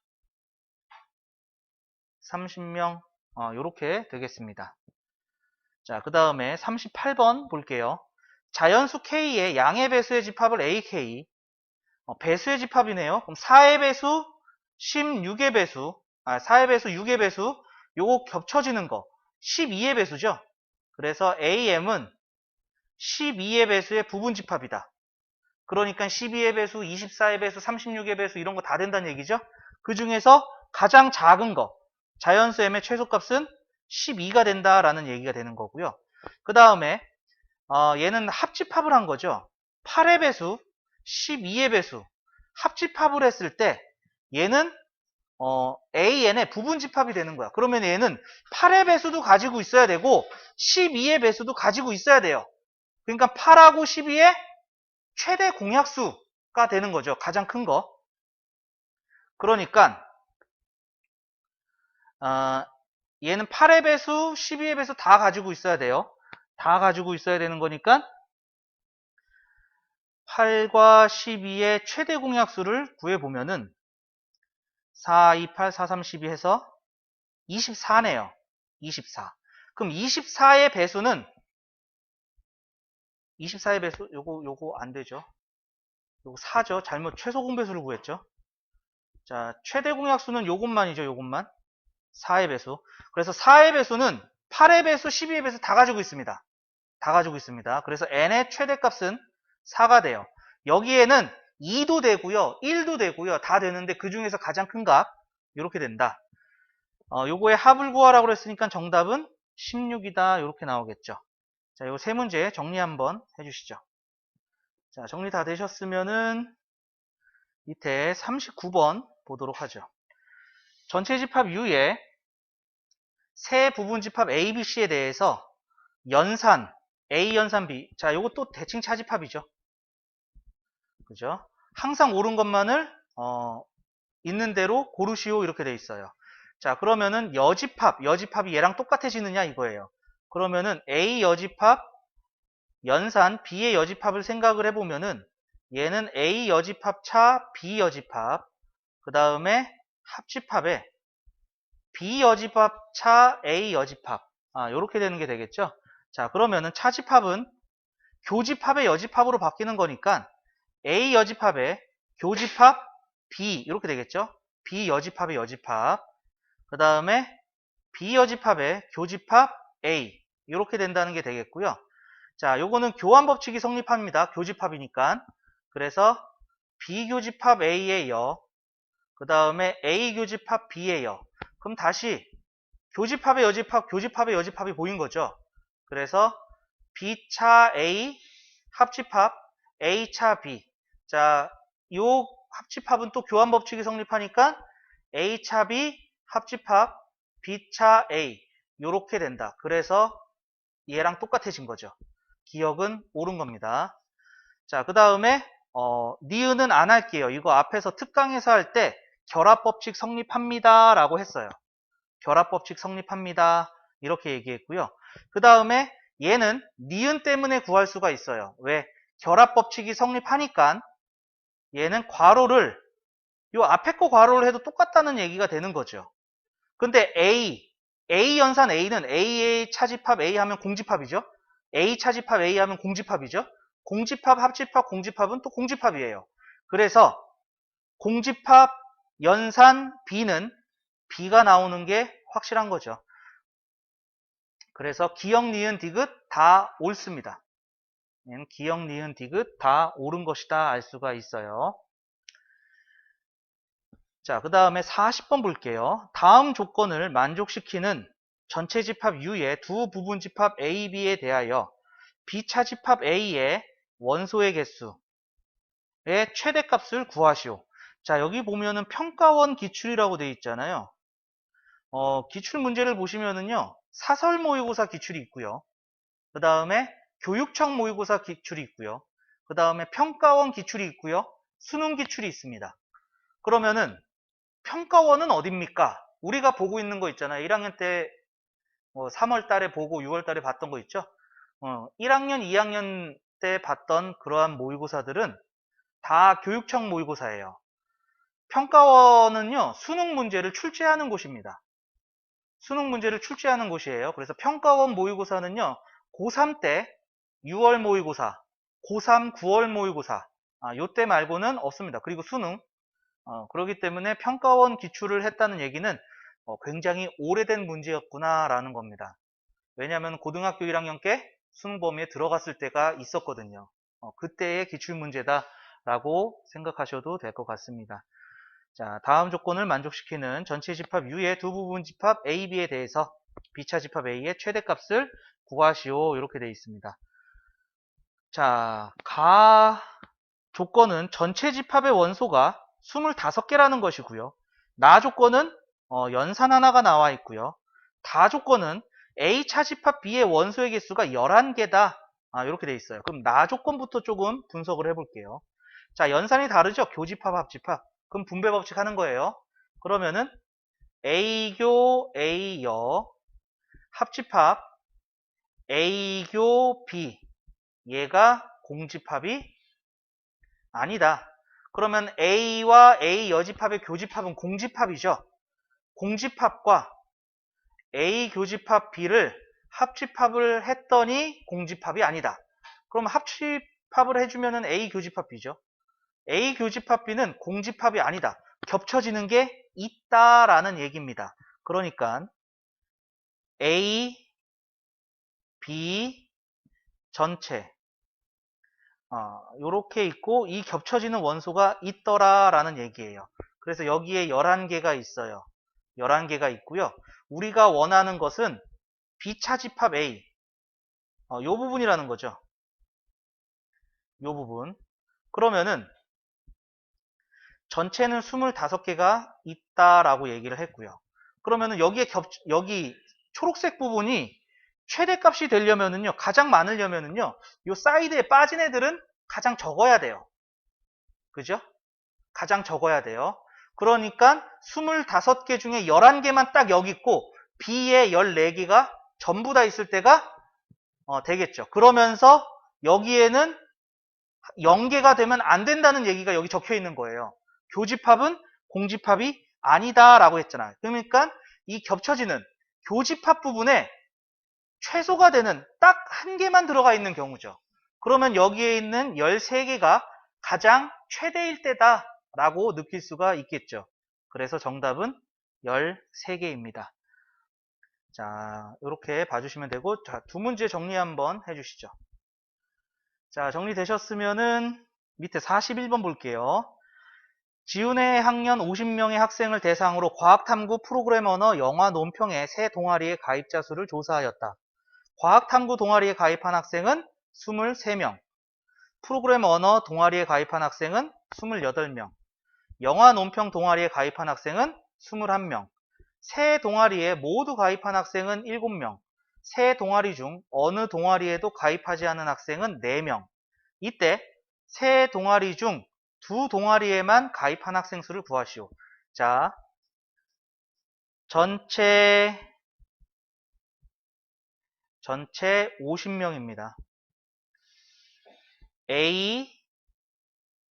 이렇게 되겠습니다. 자, 그 다음에 38번 볼게요. 자연수 K의 양의 배수의 집합을 AK, 배수의 집합이네요. 그럼 4의 배수, 16의 배수, 4의 배수, 6의 배수, 요거 겹쳐지는 거 12의 배수죠. 그래서 AM은 12의 배수의 부분 집합이다. 그러니까 12의 배수, 24의 배수, 36의 배수 이런 거 다 된다는 얘기죠. 그 중에서 가장 작은 거 자연수 M의 최소값은 12가 된다라는 얘기가 되는 거고요. 그 다음에 얘는 합집합을 한 거죠. 8의 배수, 12의 배수 합집합을 했을 때 얘는 AN의 부분 집합이 되는 거야. 그러면 얘는 8의 배수도 가지고 있어야 되고 12의 배수도 가지고 있어야 돼요. 그러니까 8하고 12의 최대 공약수가 되는 거죠. 가장 큰 거. 그러니까 얘는 8의 배수, 12의 배수 다 가지고 있어야 돼요. 다 가지고 있어야 되는 거니까 8과 12의 최대 공약수를 구해보면은 4, 2, 8, 4, 3, 12 해서 24네요. 24. 그럼 24의 배수는 24의 배수 요거 안 되죠. 요거 4죠. 잘못 최소 공배수를 구했죠. 자, 최대 공약수는 요것만이죠. 요것만. 4의 배수. 그래서 4의 배수는 8의 배수, 12의 배수 다 가지고 있습니다. 다 가지고 있습니다. 그래서 n의 최대값은 4가 돼요. 여기에는 2도 되고요. 1도 되고요. 다 되는데 그 중에서 가장 큰 값 이렇게 된다. 요거의 합을 구하라고 했으니까 정답은 16이다. 이렇게 나오겠죠. 자, 요 세 문제 정리 한번 해주시죠. 자, 정리 다 되셨으면은 밑에 39번 보도록 하죠. 전체 집합 U의 세 부분 집합 A, B, C에 대해서 연산 A 연산 B. 자, 요것도 대칭 차집합이죠. 그죠? 항상 옳은 것만을 있는 대로 고르시오 이렇게 돼 있어요. 자, 그러면은 여집합이 얘랑 똑같아지느냐 이거예요. 그러면은 A 여집합 연산 B의 여집합을 생각을 해보면은 얘는 A 여집합 차 B 여집합 그 다음에 합집합에 B 여집합 차 A 여집합 요렇게 되는 게 되겠죠. 자, 그러면은 차집합은 교집합의 여집합으로 바뀌는 거니까 A 여집합의 교집합 B 이렇게 되겠죠. B 여집합의 여집합 그 다음에 B 여집합의 교집합 A 이렇게 된다는 게 되겠고요. 자, 요거는 교환 법칙이 성립합니다. 교집합이니까. 그래서 B 교집합 A의 여, 그 다음에 A 교집합 B의 여. 그럼 다시 교집합의 여집합, 교집합의 여집합이 보인 거죠. 그래서 B차 A 합집합 A차 B. 자, 요 합집합은 또 교환 법칙이 성립하니까 A차 B 합집합 B차 A 요렇게 된다. 그래서 얘랑 똑같아진 거죠. 기억은 옳은 겁니다. 자, 그 다음에 니은은 안 할게요. 이거 앞에서 특강에서 할 때 결합법칙 성립합니다 라고 했어요. 결합법칙 성립합니다 이렇게 얘기했고요. 그 다음에 얘는 니은 때문에 구할 수가 있어요. 왜? 결합법칙이 성립하니까 얘는 괄호를 요 앞에 거 괄호를 해도 똑같다는 얘기가 되는 거죠. 근데 A 연산 A는 A의 차집합 A 하면 공집합이죠. A 차집합 A 하면 공집합이죠. 공집합, 합집합, 공집합은 또 공집합이에요. 그래서 공집합 연산 B는 B가 나오는 게 확실한 거죠. 그래서 기역, 니은, 디귿 다 옳습니다. 기역, 니은, 디귿 다 옳은 것이다 알 수가 있어요. 자, 그 다음에 40번 볼게요. 다음 조건을 만족시키는 전체 집합 U의 두 부분 집합 A, B에 대하여 B차 집합 A의 원소의 개수의 최대값을 구하시오. 자, 여기 보면은 평가원 기출이라고 되어 있잖아요. 기출 문제를 보시면은요, 사설 모의고사 기출이 있고요. 그 다음에 교육청 모의고사 기출이 있고요. 그 다음에 평가원 기출이 있고요. 수능 기출이 있습니다. 그러면은 평가원은 어딥니까? 우리가 보고 있는 거 있잖아요. 1학년 때 3월 달에 보고 6월 달에 봤던 거 있죠? 1학년, 2학년 때 봤던 그러한 모의고사들은 다 교육청 모의고사예요. 평가원은요, 수능 문제를 출제하는 곳입니다. 수능 문제를 출제하는 곳이에요. 그래서 평가원 모의고사는요, 고3 때 6월 모의고사, 고3 9월 모의고사, 요때 말고는 없습니다. 그리고 수능. 그렇기 때문에 평가원 기출을 했다는 얘기는 굉장히 오래된 문제였구나라는 겁니다. 왜냐하면 고등학교 1학년 께 수능 범위에 들어갔을 때가 있었거든요. 그때의 기출 문제다라고 생각하셔도 될 것 같습니다. 자, 다음 조건을 만족시키는 전체 집합 U의 두 부분 집합 A, B에 대해서 B차 집합 A의 최대값을 구하시오. 이렇게 되어 있습니다. 자, 조건은 전체 집합의 원소가 25개라는 것이고요. 나 조건은 연산 하나가 나와 있고요. 다 조건은 A 차집합 B의 원소의 개수가 11개다. 이렇게 되어 있어요. 그럼 나 조건부터 조금 분석을 해볼게요. 자, 연산이 다르죠? 교집합, 합집합. 그럼 분배 법칙 하는 거예요. 그러면은 A교 A여 합집합 A교 B 얘가 공집합이 아니다. 그러면 A와 A 여집합의 교집합은 공집합이죠. 공집합과 A 교집합 B를 합집합을 했더니 공집합이 아니다. 그럼 합집합을 해주면은 A 교집합 B죠. A 교집합 B는 공집합이 아니다. 겹쳐지는 게 있다라는 얘기입니다. 그러니까 A, B 전체 요렇게 있고 이 겹쳐지는 원소가 있더라라는 얘기예요. 그래서 여기에 11개가 있어요. 11개가 있고요. 우리가 원하는 것은 B차집합 A 요 부분이라는 거죠. 요 부분. 그러면은 전체는 25개가 있다라고 얘기를 했고요. 그러면은 여기 초록색 부분이 최대값이 되려면은요, 가장 많으려면은요, 요 사이드에 빠진 애들은 가장 적어야 돼요. 그죠? 가장 적어야 돼요. 그러니까 25개 중에 11개만 딱 여기 있고 B에 14개가 전부 다 있을 때가 되겠죠. 그러면서 여기에는 0개가 되면 안 된다는 얘기가 여기 적혀 있는 거예요. 교집합은 공집합이 아니다라고 했잖아요. 그러니까 이 겹쳐지는 교집합 부분에 최소가 되는 딱 한 개만 들어가 있는 경우죠. 그러면 여기에 있는 13개가 가장 최대일 때다라고 느낄 수가 있겠죠. 그래서 정답은 13개입니다. 자, 이렇게 봐주시면 되고, 자, 두 문제 정리 한번 해주시죠. 자, 정리되셨으면은 밑에 41번 볼게요. 지훈의 학년 50명의 학생을 대상으로 과학탐구 프로그램 언어 영화 논평의 새 동아리의 가입자 수를 조사하였다. 과학탐구 동아리에 가입한 학생은 23명, 프로그램 언어 동아리에 가입한 학생은 28명, 영화 논평 동아리에 가입한 학생은 21명, 새 동아리에 모두 가입한 학생은 7명, 새 동아리 중 어느 동아리에도 가입하지 않은 학생은 4명. 이때 새 동아리 중 두 동아리에만 가입한 학생 수를 구하시오. 자, 전체 50명입니다.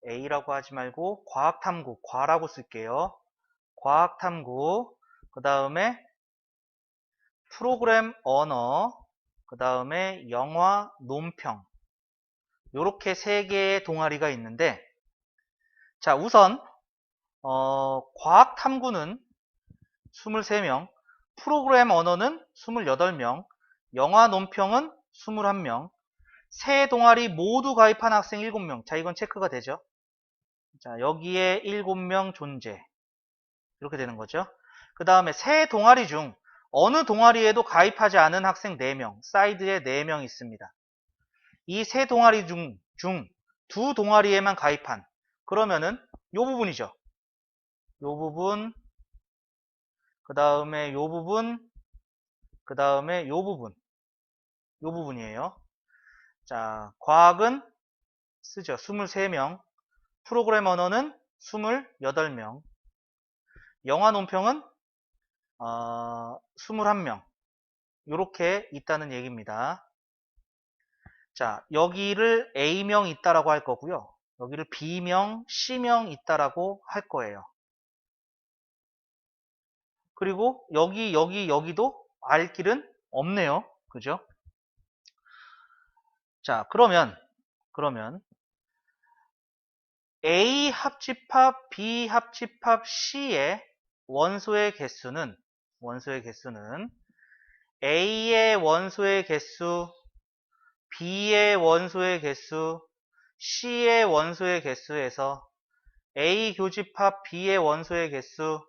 A라고 하지 말고 과학탐구, 과라고 쓸게요. 과학탐구, 그 다음에 프로그램 언어, 그 다음에 영화 논평. 요렇게 3개의 동아리가 있는데, 자, 우선 과학탐구는 23명, 프로그램 언어는 28명, 영화 논평은 21명, 세 동아리 모두 가입한 학생 7명. 자, 이건 체크가 되죠. 자, 여기에 7명 존재. 이렇게 되는 거죠. 그 다음에 세 동아리 중 어느 동아리에도 가입하지 않은 학생 4명, 사이드에 4명 있습니다. 이 세 동아리 중 두 동아리에만 가입한, 그러면은 요 부분이죠. 요 부분, 그 다음에 요 부분, 그 다음에 요 부분. 요 부분이에요. 자, 과학은 쓰죠. 23명, 프로그램 언어는 28명, 영화 논평은 21명. 이렇게 있다는 얘기입니다. 자, 여기를 A명 있다라고 할 거고요. 여기를 B명, C명 있다라고 할 거예요. 그리고 여기도 알 길은 없네요. 그죠? 자, 그러면 A 합집합, B 합집합, C의 원소의 개수는 A의 원소의 개수, B의 원소의 개수, C의 원소의 개수에서 A 교집합 B의 원소의 개수,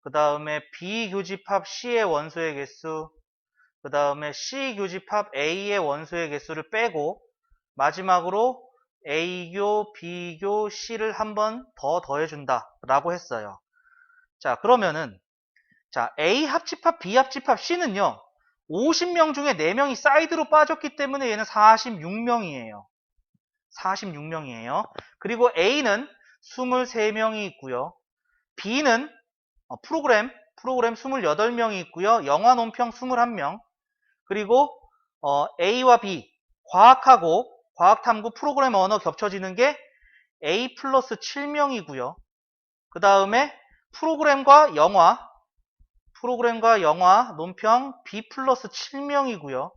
그 다음에 B 교집합 C의 원소의 개수, 그 다음에 C 교집합 A의 원소의 개수를 빼고 마지막으로 A교, B교, C를 한 번 더 더해준다 라고 했어요. 자, 그러면은 자, A 합집합, B 합집합, C는요 50명 중에 4명이 사이드로 빠졌기 때문에 얘는 46명이에요. 46명이에요. 그리고 A는 23명이 있고요. B는 프로그램 28명이 있고요. 영화 논평 21명, 그리고 A와 B, 과학하고 과학탐구 프로그램 언어 겹쳐지는 게 A 플러스 7명이고요. 그 다음에 프로그램과 영화, 논평 B 플러스 7명이고요.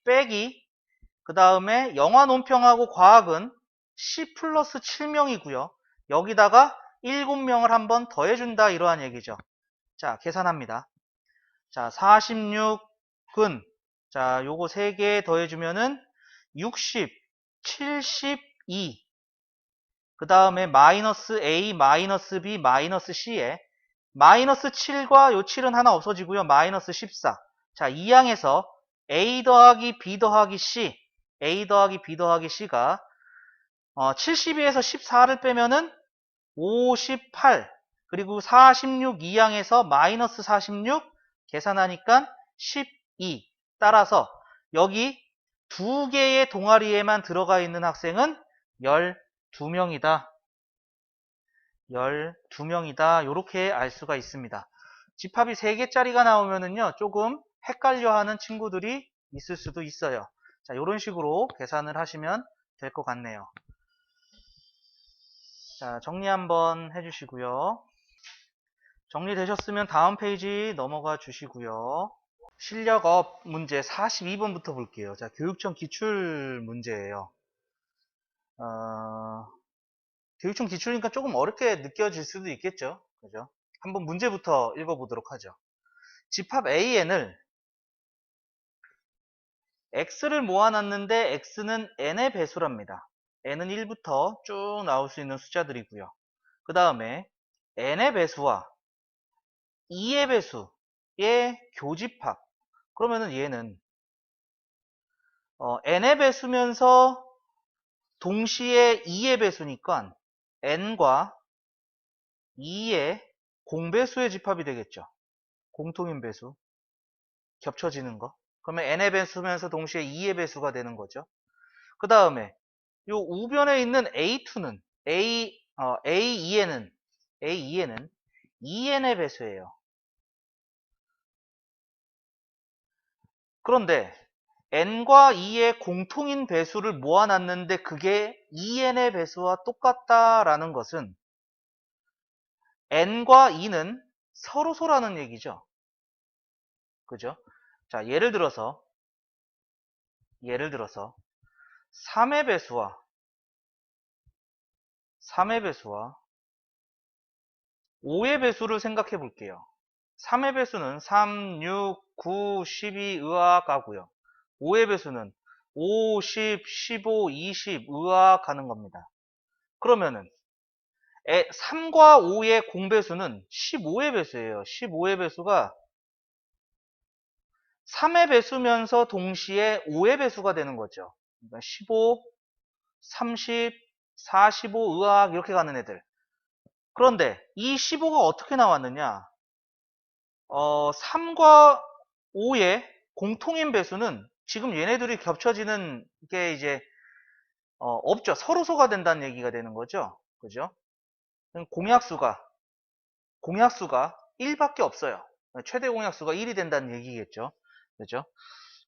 빼기, 그 다음에 영화 논평하고 과학은 C 플러스 7명이고요. 여기다가 7명을 한번 더해준다 이러한 얘기죠. 자, 계산합니다. 자, 46은 자, 요거 3개 더해주면은 60, 72. 그 다음에 마이너스 A, 마이너스 B, 마이너스 C에 마이너스 7과 요 7은 하나 없어지고요. 마이너스 14. 자, 이 항에서 A 더하기 B 더하기 C, A 더하기 B 더하기 C가 72에서 14를 빼면은 58. 그리고 46 이항에서 마이너스 46 계산하니까 12. 따라서 여기 2개의 동아리에만 들어가 있는 학생은 12명이다. 12명이다. 이렇게 알 수가 있습니다. 집합이 3개짜리가 나오면은요, 조금 헷갈려 하는 친구들이 있을 수도 있어요. 자, 이런 식으로 계산을 하시면 될 것 같네요. 자, 정리 한번 해주시고요. 정리되셨으면 다음 페이지 넘어가 주시고요. 실력업 문제 42번부터 볼게요. 자, 교육청 기출 문제예요. 교육청 기출이니까 조금 어렵게 느껴질 수도 있겠죠. 그죠? 한번 문제부터 읽어보도록 하죠. 집합 AN을 X를 모아놨는데 X는 N의 배수랍니다. N은 1부터 쭉 나올 수 있는 숫자들이고요. 그 다음에 N의 배수와 2의 배수의 교집합. 그러면은 얘는 N의 배수면서 동시에 2의 배수니까 N과 2의 공배수의 집합이 되겠죠. 공통인 배수. 겹쳐지는 거. 그러면 N의 배수면서 동시에 2의 배수가 되는 거죠. 그 다음에 요 우변에 있는 A2는 A2에는 2N의 배수예요. 그런데 N과 2의 공통인 배수를 모아놨는데 그게 2N의 배수와 똑같다라는 것은 N과 2는 서로소라는 얘기죠. 그죠? 자, 예를 들어서 3의 배수와 5의 배수를 생각해 볼게요. 3의 배수는 3, 6, 9, 12 의아하고요. 5의 배수는 5, 10, 15, 20 의아하는 겁니다. 그러면은 3과 5의 공배수는 15의 배수예요. 15의 배수가 3의 배수면서 동시에 5의 배수가 되는 거죠. 그러니까 15, 30, 45 의학 이렇게 가는 애들. 그런데 이 15가 어떻게 나왔느냐? 3과 5의 공통인 배수는 지금 얘네들이 겹쳐지는 게 이제 없죠. 서로소가 된다는 얘기가 되는 거죠. 그죠? 공약수가 1밖에 없어요. 최대 공약수가 1이 된다는 얘기겠죠. 그죠?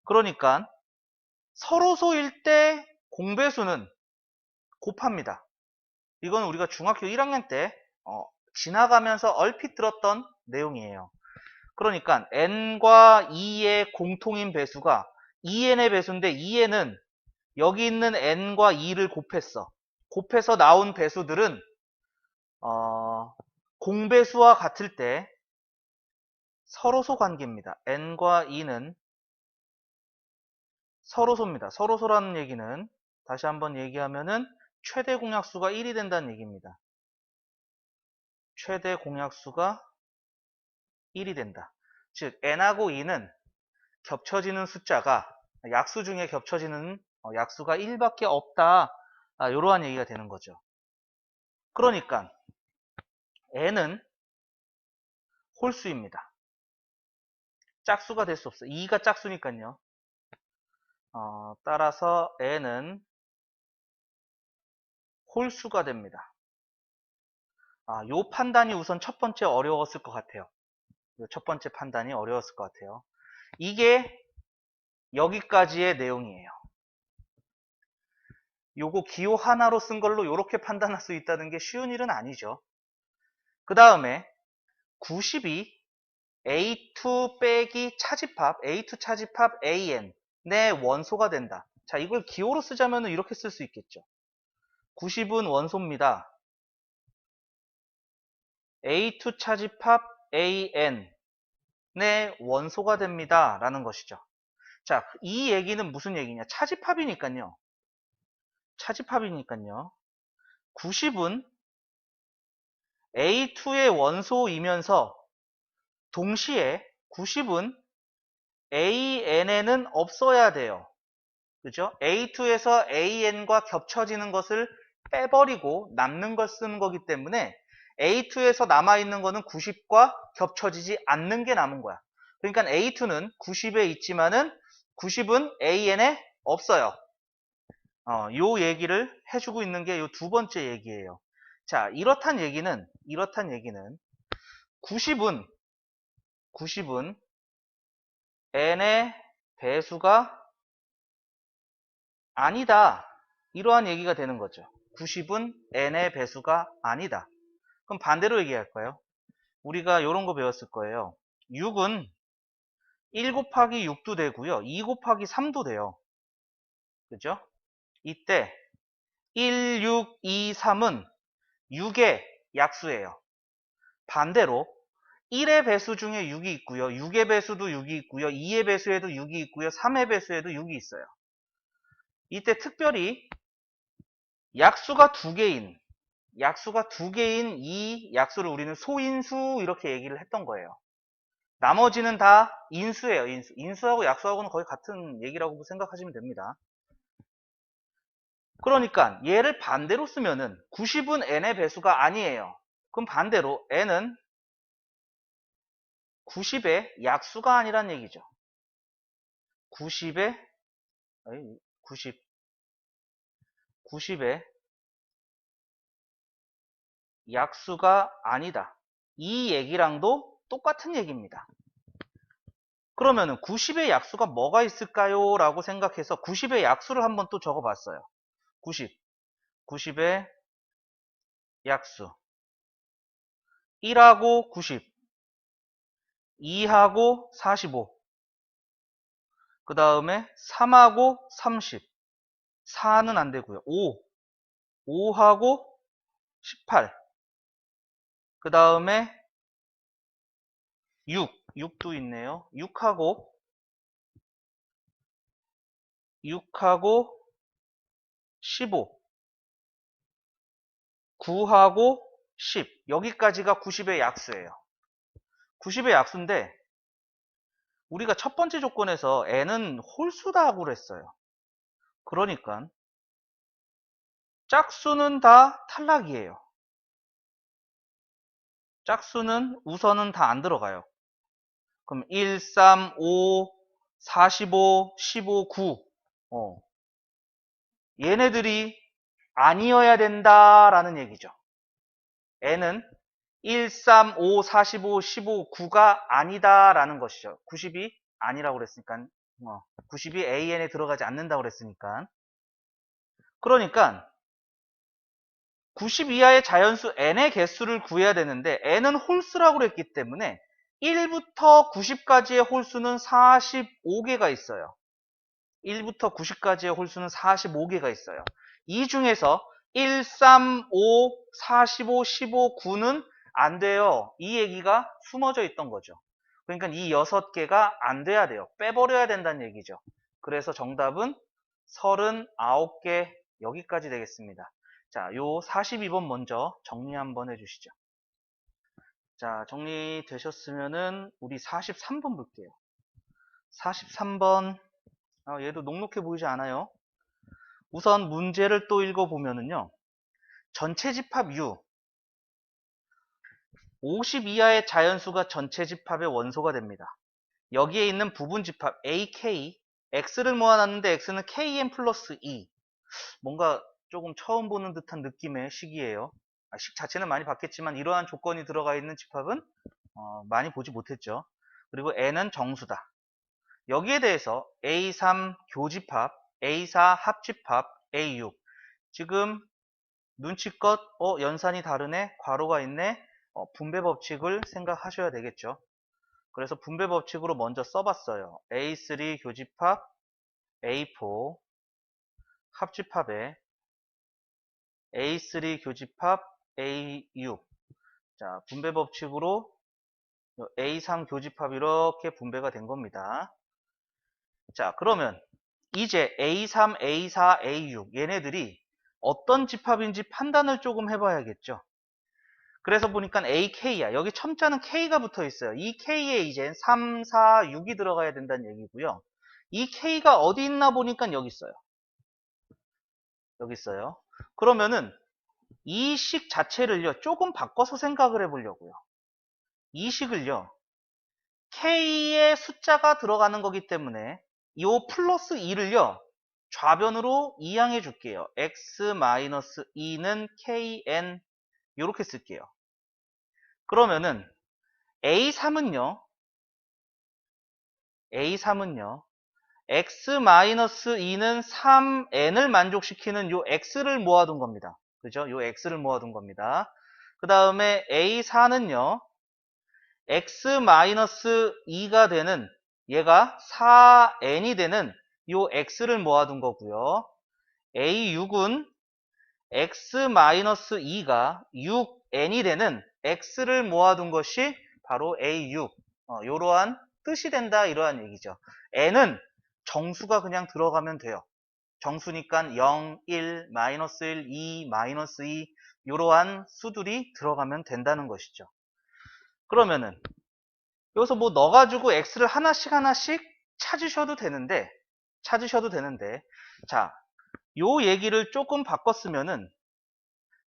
그러니까 서로소일 때 공배수는 곱합니다. 이건 우리가 중학교 1학년 때 지나가면서 얼핏 들었던 내용이에요. 그러니까 n과 2의 공통인 배수가 2n의 배수인데 2n은 여기 있는 n과 2를 곱했어. 곱해서 나온 배수들은 공배수와 같을 때 서로소 관계입니다. n과 2는 서로소입니다. 서로소라는 얘기는 다시 한번 얘기하면은 최대 공약수가 1이 된다는 얘기입니다. 최대 공약수가 1이 된다. 즉 n하고 2는 겹쳐지는 숫자가 약수 중에 겹쳐지는 약수가 1밖에 없다. 이러한 얘기가 되는 거죠. 그러니까 n은 홀수입니다. 짝수가 될 수 없어요. 2가 짝수니까요. 따라서 n은 홀수가 됩니다. 요 판단이 우선 첫 번째 어려웠을 것 같아요. 첫 번째 판단이 어려웠을 것 같아요. 이게 여기까지의 내용이에요. 요거 기호 하나로 쓴 걸로 이렇게 판단할 수 있다는 게 쉬운 일은 아니죠. 그 다음에 90이 A2 빼기 차집합, A2 차집합 AN 내 원소가 된다. 자, 이걸 기호로 쓰자면 이렇게 쓸 수 있겠죠. 90은 원소입니다. A2 차집합 AN 내 원소가 됩니다. 라는 것이죠. 자, 이 얘기는 무슨 얘기냐? 차집합이니까요. 90은 A2의 원소이면서 동시에 90은 AN에는 없어야 돼요. 그죠? A2에서 AN과 겹쳐지는 것을 빼버리고 남는 걸 쓰는 거기 때문에 A2에서 남아있는 거는 90과 겹쳐지지 않는 게 남은 거야. 그러니까 A2는 90에 있지만은 90은 AN에 없어요. 요 얘기를 해주고 있는 게 요 두 번째 얘기예요. 자, 이렇단 얘기는 90은 n의 배수가 아니다. 이러한 얘기가 되는 거죠. 90은 n의 배수가 아니다. 그럼 반대로 얘기할까요? 우리가 이런 거 배웠을 거예요. 6은 1 곱하기 6도 되고요. 2 곱하기 3도 돼요. 그죠? 이때 1, 6, 2, 3은 6의 약수예요. 반대로 1의 배수 중에 6이 있고요. 6의 배수도 6이 있고요. 2의 배수에도 6이 있고요. 3의 배수에도 6이 있어요. 이때 특별히 약수가 두 개인 이 약수를 우리는 소인수 이렇게 얘기를 했던 거예요. 나머지는 다 인수예요. 인수하고 약수하고는 거의 같은 얘기라고 생각하시면 됩니다. 그러니까 얘를 반대로 쓰면은 90은 n의 배수가 아니에요. 그럼 반대로 n은 90의 약수가 아니란 얘기죠. 90의 90의 약수가 아니다. 이 얘기랑도 똑같은 얘기입니다. 그러면은 90의 약수가 뭐가 있을까요? 라고 생각해서 90의 약수를 한번 또 적어봤어요. 90의 약수 1하고 90 2하고 45 그 다음에 3하고 30 4는 안되고요. 5하고 18 그 다음에 6도 있네요. 6하고 15 9하고 10 여기까지가 90의 약수예요. 90의 약수인데 우리가 첫 번째 조건에서 n은 홀수다고 그랬어요. 그러니까 짝수는 다 탈락이에요. 짝수는 우선은 다 안 들어가요. 그럼 1, 3, 5, 45, 15, 9 얘네들이 아니어야 된다라는 얘기죠. n은 1, 3, 5, 45, 15, 9가 아니다라는 것이죠. 90이 아니라고 그랬으니까 90이 AN에 들어가지 않는다고 그랬으니까 그러니까 90 이하의 자연수 n의 개수를 구해야 되는데 n은 홀수라고 그랬기 때문에 1부터 90까지의 홀수는 45개가 있어요. 1부터 90까지의 홀수는 45개가 있어요. 이 중에서 1, 3, 5, 45, 15, 9는 안 돼요. 이 얘기가 숨어져 있던 거죠. 그러니까 이 6개가 안 돼야 돼요. 빼버려야 된다는 얘기죠. 그래서 정답은 39개 여기까지 되겠습니다. 자, 요 42번 먼저 정리 한번 해주시죠. 자, 정리되셨으면은 우리 43번 볼게요. 43번 얘도 녹록해 보이지 않아요? 우선 문제를 또 읽어보면은요. 전체 집합 U 50 이하의 자연수가 전체 집합의 원소가 됩니다. 여기에 있는 부분 집합 AK X를 모아놨는데 X는 KN 플러스 2 뭔가 조금 처음 보는 듯한 느낌의 식이에요. 식 자체는 많이 봤겠지만 이러한 조건이 들어가 있는 집합은 많이 보지 못했죠. 그리고 N은 정수다. 여기에 대해서 A3 교집합, A4 합집합, A6 지금 눈치껏 연산이 다르네, 괄호가 있네, 분배 법칙을 생각하셔야 되겠죠. 그래서 분배 법칙으로 먼저 써봤어요. A3 교집합, A4 합집합에 A3 교집합, A6 자, 분배 법칙으로 A3 교집합 이렇게 분배가 된 겁니다. 자, 그러면 이제 A3, A4, A6 얘네들이 어떤 집합인지 판단을 조금 해봐야겠죠. 그래서 보니까 AK야. 여기 첨자는 K가 붙어 있어요. 이 K에 이제 3, 4, 6이 들어가야 된다는 얘기고요. 이 K가 어디 있나 보니까 여기 있어요. 여기 있어요. 그러면은 이 식 자체를요, 조금 바꿔서 생각을 해보려고요. 이 식을요, K의 숫자가 들어가는 거기 때문에 이 플러스 2를요, 좌변으로 이항해 줄게요. x-2는 kn 이렇게 쓸게요. 그러면은 A3은요, x-2는 3n을 만족시키는 요 x를 모아둔 겁니다. 그죠? 요 x를 모아둔 겁니다. 그 다음에 A4는요, x-2가 되는 얘가 4n이 되는 요 x를 모아둔 거고요. A6은 x-2가 6n이 되는 x를 모아둔 것이 바로 A6. 이러한 뜻이 된다 이러한 얘기죠. n은 정수가 그냥 들어가면 돼요. 정수니까 0, 1, 마이너스 1, 2, 마이너스 2 이러한 수들이 들어가면 된다는 것이죠. 그러면은 여기서 뭐 넣어가지고 x를 하나씩 찾으셔도 되는데 자, 요 얘기를 조금 바꿨으면은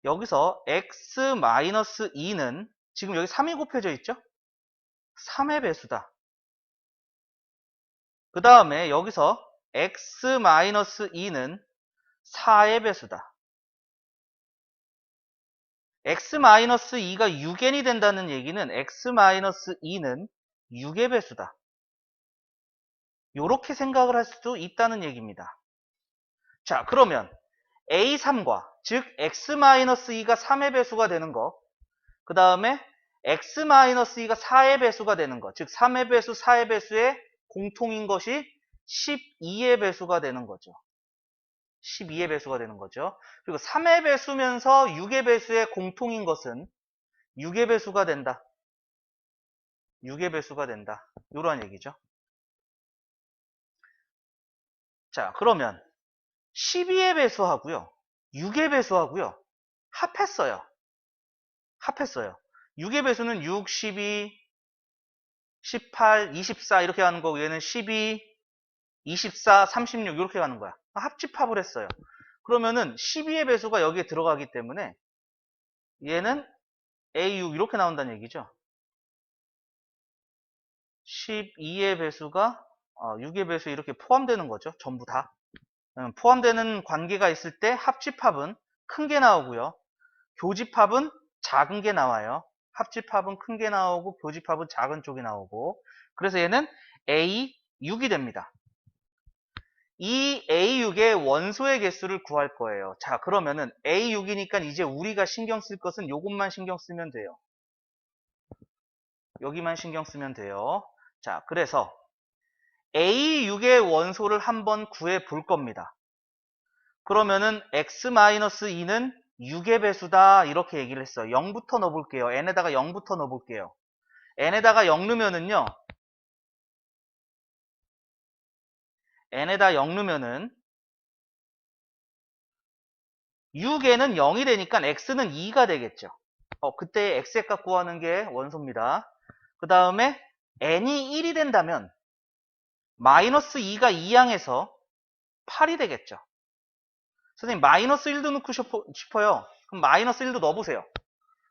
여기서 x-2는 지금 여기 3이 곱해져 있죠? 3의 배수다. 그 다음에 여기서 x-2는 4의 배수다. x-2가 6n이 된다는 얘기는 x-2는 6의 배수다. 요렇게 생각을 할 수도 있다는 얘기입니다. 자, 그러면 A3과 즉 x-2가 3의 배수가 되는 거, 그 다음에 x-2가 4의 배수가 되는 거, 즉 3의 배수, 4의 배수의 공통인 것이 12의 배수가 되는 거죠. 12의 배수가 되는 거죠. 그리고 3의 배수면서 6의 배수의 공통인 것은 6의 배수가 된다. 6의 배수가 된다. 이러한 얘기죠. 자, 그러면 12의 배수하고요, 6의 배수하고요, 합했어요. 6의 배수는 6, 12, 18, 24 이렇게 가는 거고 얘는 12, 24, 36 이렇게 가는 거야. 합집합을 했어요. 그러면은 12의 배수가 여기에 들어가기 때문에 얘는 A6 이렇게 나온다는 얘기죠. 12의 배수가 6의 배수 이렇게 포함되는 거죠. 전부 다. 포함되는 관계가 있을 때 합집합은 큰 게 나오고요. 교집합은 작은 게 나와요. 합집합은 큰 게 나오고 교집합은 작은 쪽이 나오고, 그래서 얘는 A6이 됩니다. 이 A6의 원소의 개수를 구할 거예요. 자, 그러면은 A6이니까 이제 우리가 신경 쓸 것은 요것만 신경 쓰면 돼요. 여기만 신경 쓰면 돼요. 자, 그래서 A6의 원소를 한번 구해 볼 겁니다. 그러면은 x-2는 6의 배수다 이렇게 얘기를 했어요. 0부터 넣어볼게요. n에다가 0부터 넣어볼게요. n에다가 0 넣으면은요, n에다 0 넣으면은 6에는 0이 되니까 x는 2가 되겠죠. 그때 x의 값 구하는 게 원소입니다. 그 다음에 n이 1이 된다면 마이너스 2가 2항에서 8이 되겠죠. 선생님 마이너스 1도 넣고 싶어요. 그럼 마이너스 1도 넣어보세요.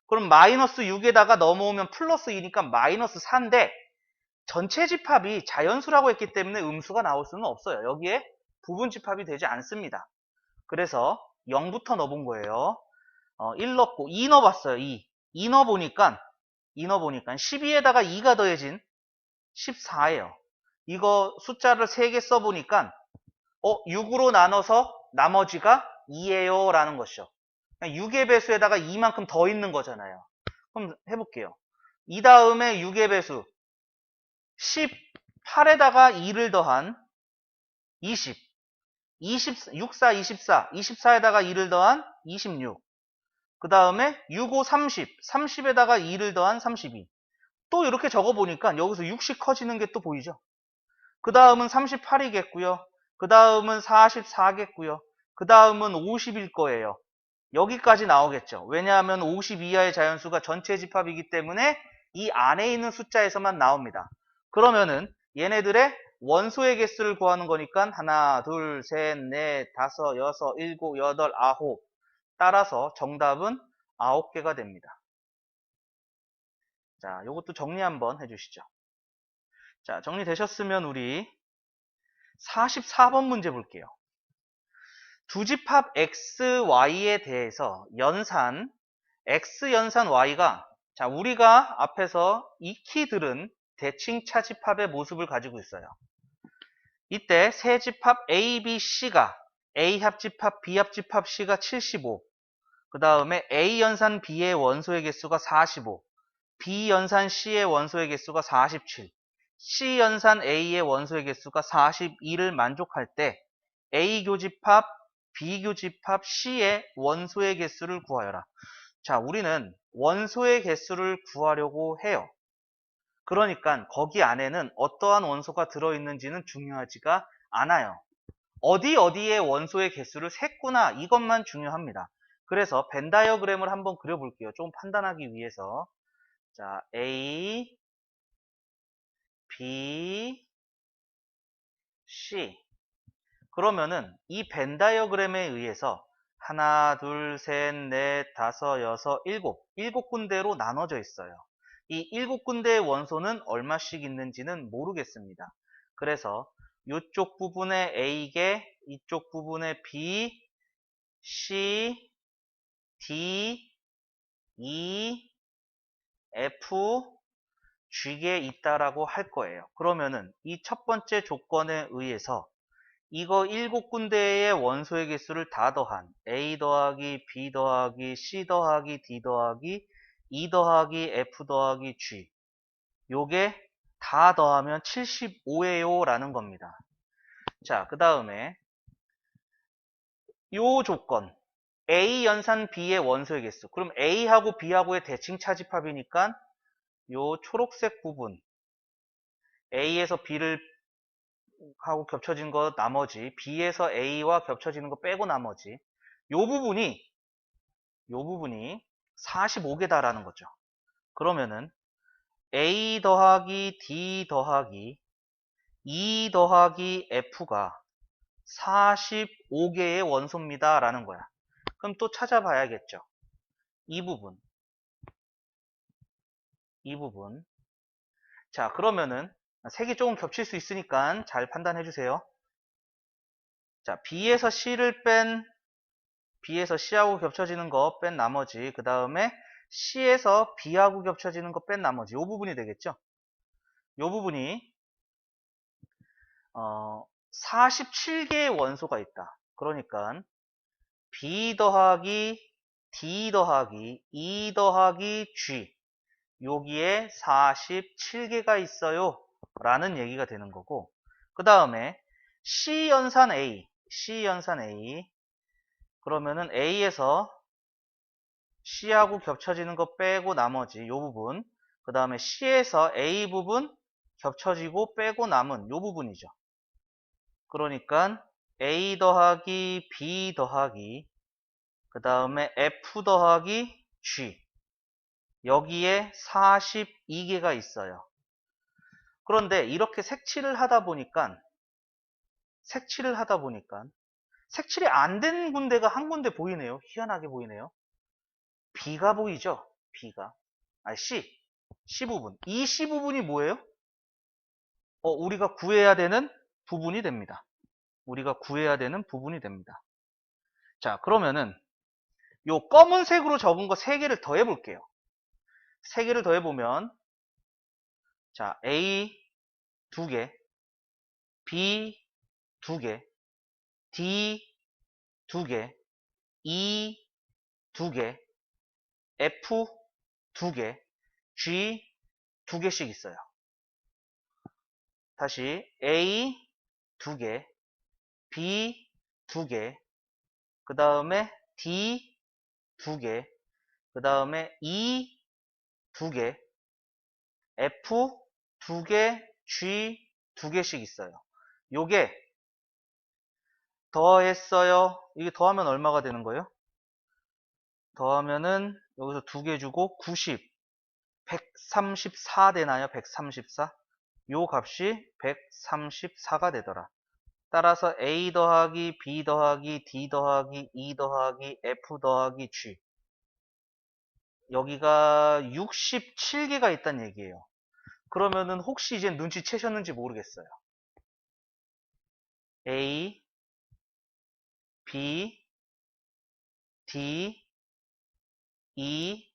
그럼 마이너스 6에다가 넘어오면 플러스 2니까 마이너스 4인데 전체 집합이 자연수라고 했기 때문에 음수가 나올 수는 없어요. 여기에 부분 집합이 되지 않습니다. 그래서 0부터 넣어본 거예요. 1 넣고 2 넣어봤어요. 2 넣어보니까 12에다가 2가 더해진 14예요. 이거 숫자를 3개 써보니까 6으로 나눠서 나머지가 2예요 라는 것이죠. 6의 배수에다가 2만큼 더 있는 거잖아요. 그럼 해볼게요. 이 다음에 6의 배수 18에다가 2를 더한 20, 64, 24, 24에다가 2를 더한 26, 그 다음에 6, 5, 30, 30에다가 2를 더한 32. 또 이렇게 적어보니까 여기서 6씩 커지는 게 또 보이죠. 그 다음은 38이겠고요. 그 다음은 44겠고요. 그 다음은 50일 거예요. 여기까지 나오겠죠. 왜냐하면 50 이하의 자연수가 전체 집합이기 때문에 이 안에 있는 숫자에서만 나옵니다. 그러면은 얘네들의 원소의 개수를 구하는 거니까 하나, 둘, 셋, 넷, 다섯, 여섯, 일곱, 여덟, 아홉. 따라서 정답은 9개가 됩니다. 자, 요것도 정리 한번 해주시죠. 자, 정리되셨으면 우리 44번 문제 볼게요. 두 집합 x, y에 대해서 연산 x 연산 y가, 자, 우리가 앞에서 익히 들은 대칭 차집합의 모습을 가지고 있어요. 이때 세 집합 A, B, C가 A 합집합, B 합집합 C가 75, 그 다음에 A 연산 B의 원소의 개수가 45, B 연산 C의 원소의 개수가 47, C 연산 A의 원소의 개수가 42를 만족할 때 A 교집합, B 교집합 C의 원소의 개수를 구하여라. 자, 우리는 원소의 개수를 구하려고 해요. 그러니까 거기 안에는 어떠한 원소가 들어있는지는 중요하지가 않아요. 어디에 원소의 개수를 셌구나, 이것만 중요합니다. 그래서 벤 다이어그램을 한번 그려볼게요. 좀 판단하기 위해서. 자, A, B, C. 그러면은 이 벤 다이어그램에 의해서 하나, 둘, 셋, 넷, 다섯, 여섯, 일곱 군데로 나눠져 있어요. 이 7군데의 원소는 얼마씩 있는지는 모르겠습니다. 그래서 이쪽 부분에 A개, 이쪽 부분에 B, C, D, E, F, G개 있다라고 할 거예요. 그러면은 이 첫 번째 조건에 의해서 이거 7군데의 원소의 개수를 다 더한 A 더하기 B 더하기 C 더하기 D 더하기 E 더하기 F 더하기 G, 요게 다 더하면 75예요 라는 겁니다. 자, 그 다음에 요 조건 A 연산 B의 원소의 개수, 그럼 A하고 B하고의 대칭 차집합이니까 요 초록색 부분 A에서 B를 하고 겹쳐진 거 나머지, B에서 A와 겹쳐지는 거 빼고 나머지 요 부분이 45개다라는 거죠. 그러면은 A 더하기 D 더하기 E 더하기 F가 45개의 원소입니다 라는 거야. 그럼 또 찾아봐야겠죠. 이 부분. 자, 그러면은 색이 조금 겹칠 수 있으니까 잘 판단해 주세요. 자, B에서 C하고 겹쳐지는 거 뺀 나머지, 그 다음에 C에서 B하고 겹쳐지는 거 뺀 나머지, 이 부분이 되겠죠. 이 부분이 47개의 원소가 있다. 그러니까 B 더하기 D 더하기 E 더하기 G, 여기에 47개가 있어요 라는 얘기가 되는 거고, 그 다음에 C 연산 A, 그러면은 A에서 C하고 겹쳐지는 거 빼고 나머지 요 부분, 그 다음에 C에서 A 부분 겹쳐지고 빼고 남은 요 부분이죠. 그러니까 A 더하기 B 더하기 그 다음에 F 더하기 G, 여기에 42개가 있어요. 그런데 이렇게 색칠을 하다 보니까 색칠이 안 된 군데가 한 군데 보이네요. 희한하게 보이네요. B가 보이죠? B가. C 부분. 이 C 부분이 뭐예요? 우리가 구해야 되는 부분이 됩니다. 자, 그러면은 요 검은색으로 적은 거 3개를 더해 볼게요. 3개를 더해 보면, 자, A 2개, B 2개, D 2개, E 2개, F 2개, G 2개씩 있어요. 다시 A 2개, B 2개, 그 다음에 D 2개, 그 다음에 E 2개, F 2개, G 2개씩 있어요. 요게 더했어요. 이게 더하면 얼마가 되는 거예요? 더하면은 여기서 2개 주고 90, 134 되나요? 134? 요 값이 134가 되더라. 따라서 A 더하기 B 더하기 D 더하기 E 더하기 F 더하기 G, 여기가 67개가 있다는 얘기예요. 그러면은 혹시 이제 눈치채셨는지 모르겠어요. A, B, D, E,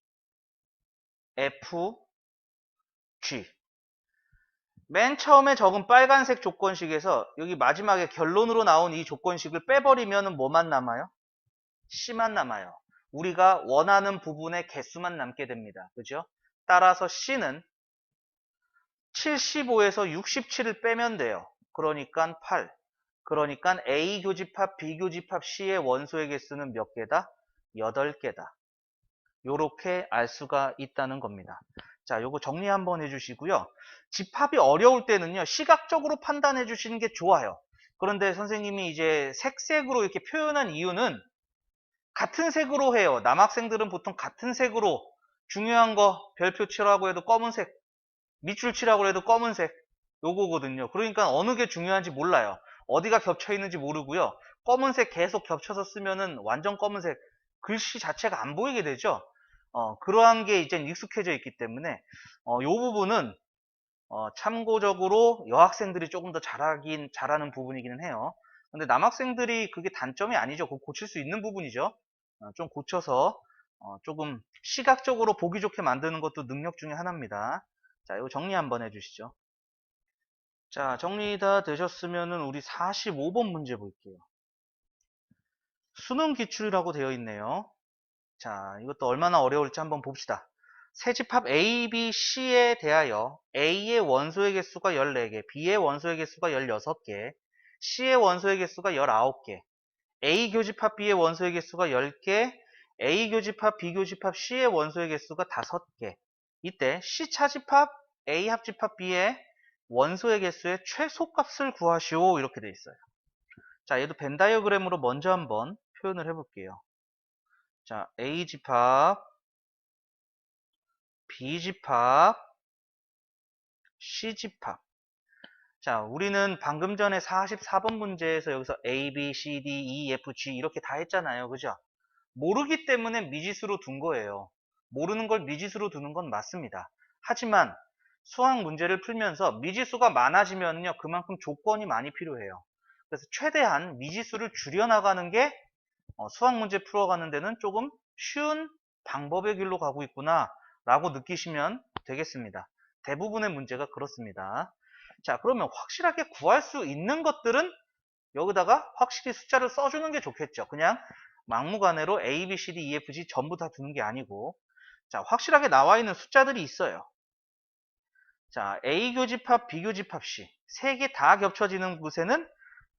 F, G. 맨 처음에 적은 빨간색 조건식에서 여기 마지막에 결론으로 나온 이 조건식을 빼버리면 뭐만 남아요? C만 남아요. 우리가 원하는 부분의 개수만 남게 됩니다. 그죠? 따라서 C는 75에서 67을 빼면 돼요. 그러니까 8. 그러니까 A 교집합, B 교집합 C의 원소의 개수는 몇 개다? 8개다. 요렇게 알 수가 있다는 겁니다. 자, 요거 정리 한번 해주시고요. 집합이 어려울 때는요, 시각적으로 판단해 주시는 게 좋아요. 그런데 선생님이 이제 색색으로 이렇게 표현한 이유는 같은 색으로 해요. 남학생들은 보통 같은 색으로 중요한 거 별표 칠하고 해도 검은색, 밑줄 칠하고 해도 검은색, 요거거든요. 그러니까 어느 게 중요한지 몰라요. 어디가 겹쳐 있는지 모르고요. 검은색 계속 겹쳐서 쓰면은 완전 검은색, 글씨 자체가 안 보이게 되죠. 그러한 게 이제 익숙해져 있기 때문에 요 부분은 참고적으로 여학생들이 조금 더 잘하는 부분이기는 해요. 근데 남학생들이 그게 단점이 아니죠. 그거 고칠 수 있는 부분이죠. 좀 고쳐서 조금 시각적으로 보기 좋게 만드는 것도 능력 중에 하나입니다. 자, 이거 정리 한번 해주시죠. 자, 정리 다 되셨으면은 우리 45번 문제 볼게요. 수능 기출이라고 되어 있네요. 자, 이것도 얼마나 어려울지 한번 봅시다. 세 집합 A, B, C에 대하여 A의 원소의 개수가 14개, B의 원소의 개수가 16개, C의 원소의 개수가 19개, A 교집합 B의 원소의 개수가 10개, A 교집합 B 교집합 C의 원소의 개수가 5개. 이때 C 차집합 A 합집합 B의 원소의 개수의 최소값을 구하시오, 이렇게 되어 있어요. 자, 얘도 벤 다이어그램으로 먼저 한번 표현을 해볼게요. 자, A 집합, B 집합, C 집합. 자, 우리는 방금 전에 44번 문제에서 여기서 A, B, C, D, E, F, G 이렇게 다 했잖아요. 그죠? 모르기 때문에 미지수로 둔 거예요. 모르는 걸 미지수로 두는 건 맞습니다. 하지만 수학 문제를 풀면서 미지수가 많아지면요, 그만큼 조건이 많이 필요해요. 그래서 최대한 미지수를 줄여나가는 게 수학 문제 풀어가는 데는 조금 쉬운 방법의 길로 가고 있구나 라고 느끼시면 되겠습니다. 대부분의 문제가 그렇습니다. 자, 그러면 확실하게 구할 수 있는 것들은 여기다가 확실히 숫자를 써주는 게 좋겠죠. 그냥 막무가내로 A, B, C, D, E, F, G 전부 다 두는 게 아니고, 자, 확실하게 나와 있는 숫자들이 있어요. 자, A 교집합, B 교집합 C 세 개 다 겹쳐지는 곳에는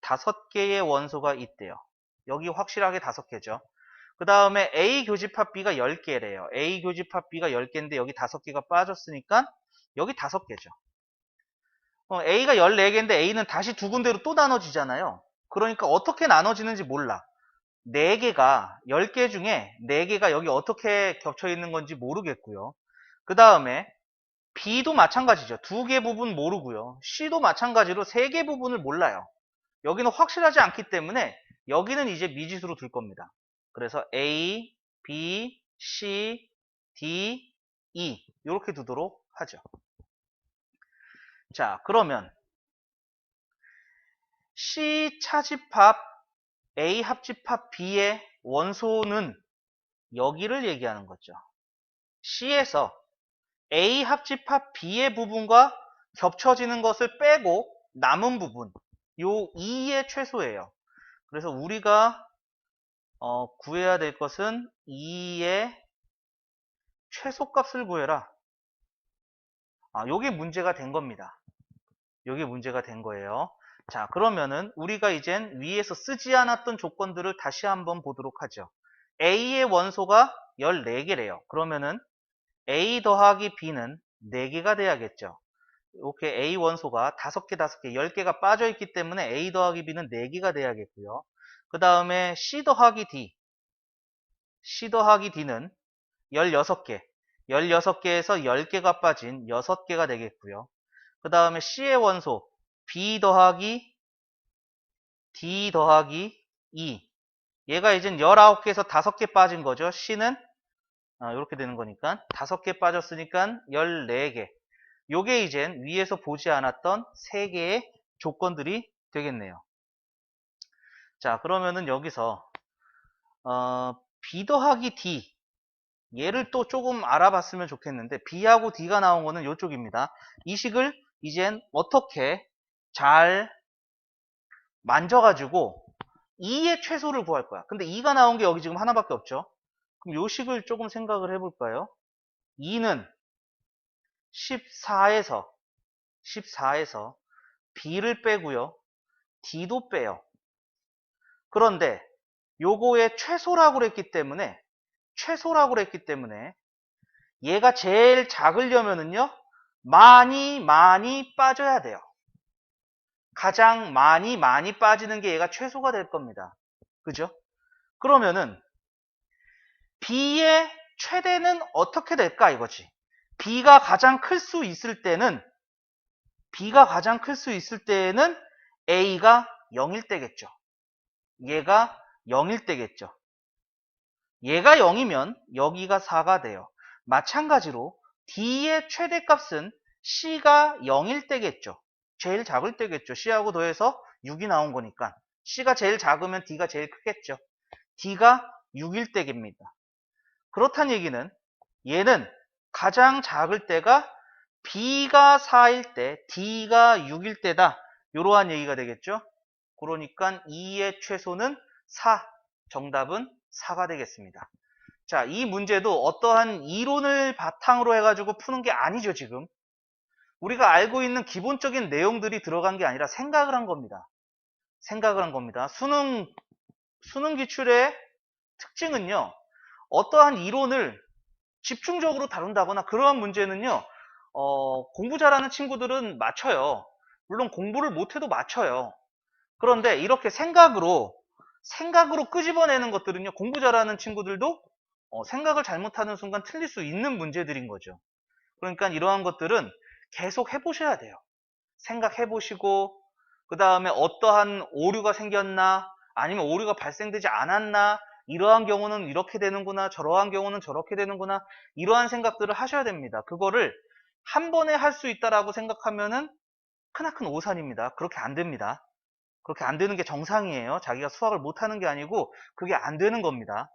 5개의 원소가 있대요. 여기 확실하게 5개죠. 그 다음에 A 교집합 B가 10개래요. A 교집합 B가 10개인데 여기 5개가 빠졌으니까 여기 5개죠. A가 14개인데 A는 다시 두 군데로 또 나눠지잖아요. 그러니까 어떻게 나눠지는지 몰라. 4개가 10개 중에 4개가 여기 어떻게 겹쳐 있는 건지 모르겠고요. 그 다음에 B도 마찬가지죠. 2개 부분 모르고요. C도 마찬가지로 3개 부분을 몰라요. 여기는 확실하지 않기 때문에 여기는 이제 미지수로 둘 겁니다. 그래서 A, B, C, D, E 이렇게 두도록 하죠. 자, 그러면 C 차집합 A 합집합 B의 원소는 여기를 얘기하는 거죠. C에서 A 합집합 B의 부분과 겹쳐지는 것을 빼고 남은 부분, 요 2의 최소예요. 그래서 우리가 구해야 될 것은 2의 최소값을 구해라. 요게 문제가 된 겁니다. 요게 문제가 된 거예요. 자, 그러면은 우리가 이젠 위에서 쓰지 않았던 조건들을 다시 한번 보도록 하죠. A의 원소가 14개래요. 그러면은 A 더하기 B는 4개가 돼야겠죠. 이렇게 A 원소가 5개, 5개, 10개가 빠져있기 때문에 A 더하기 B는 4개가 돼야겠고요. 그 다음에 C 더하기 D는 16개, 16개에서 10개가 빠진 6개가 되겠고요. 그 다음에 C의 원소 B 더하기 D 더하기 E, 얘가 이젠 19개에서 5개 빠진 거죠. C는 이렇게 되는 거니까 5개 빠졌으니까 14개. 요게 이젠 위에서 보지 않았던 3개의 조건들이 되겠네요. 자, 그러면은 여기서 B 더하기 D, 얘를 또 조금 알아봤으면 좋겠는데, B하고 D가 나온 거는 이쪽입니다. 이 식을 이젠 어떻게 잘 만져가지고 2의 최소를 구할 거야. 근데 2가 나온 게 여기 지금 하나밖에 없죠. 그럼 요 식을 조금 생각을 해볼까요? 2는 14에서 B를 빼고요. D도 빼요. 그런데 요거의 최소라고 그랬기 때문에 얘가 제일 작으려면은요, 많이 빠져야 돼요. 가장 많이 빠지는 게 얘가 최소가 될 겁니다. 그죠? 그러면은 B의 최대는 어떻게 될까 이거지. B가 가장 클 수 있을 때는 A가 0일 때겠죠. 얘가 0일 때겠죠. 얘가 0이면 여기가 4가 돼요. 마찬가지로 D의 최대값은 C가 0일 때겠죠. 제일 작을 때겠죠. C하고 더해서 6이 나온 거니까. C가 제일 작으면 D가 제일 크겠죠. D가 6일 때입니다. 그렇다는 얘기는 얘는 가장 작을 때가 B가 4일 때, D가 6일 때다. 이러한 얘기가 되겠죠. 그러니까 2의 최소는 4. 정답은 4가 되겠습니다. 자, 이 문제도 어떠한 이론을 바탕으로 해가지고 푸는 게 아니죠, 지금. 우리가 알고 있는 기본적인 내용들이 들어간 게 아니라 생각을 한 겁니다. 수능 기출의 특징은요, 어떠한 이론을 집중적으로 다룬다거나 그러한 문제는요, 공부 잘하는 친구들은 맞춰요. 물론 공부를 못해도 맞춰요. 그런데 이렇게 생각으로 끄집어내는 것들은요, 공부 잘하는 친구들도 생각을 잘못하는 순간 틀릴 수 있는 문제들인 거죠. 그러니까 이러한 것들은 계속 해보셔야 돼요. 생각해보시고, 그 다음에 어떠한 오류가 생겼나, 아니면 오류가 발생되지 않았나, 이러한 경우는 이렇게 되는구나, 저러한 경우는 저렇게 되는구나, 이러한 생각들을 하셔야 됩니다. 그거를 한 번에 할 수 있다라고 생각하면은 크나큰 오산입니다. 그렇게 안 됩니다. 그렇게 안 되는 게 정상이에요. 자기가 수학을 못하는 게 아니고 그게 안 되는 겁니다.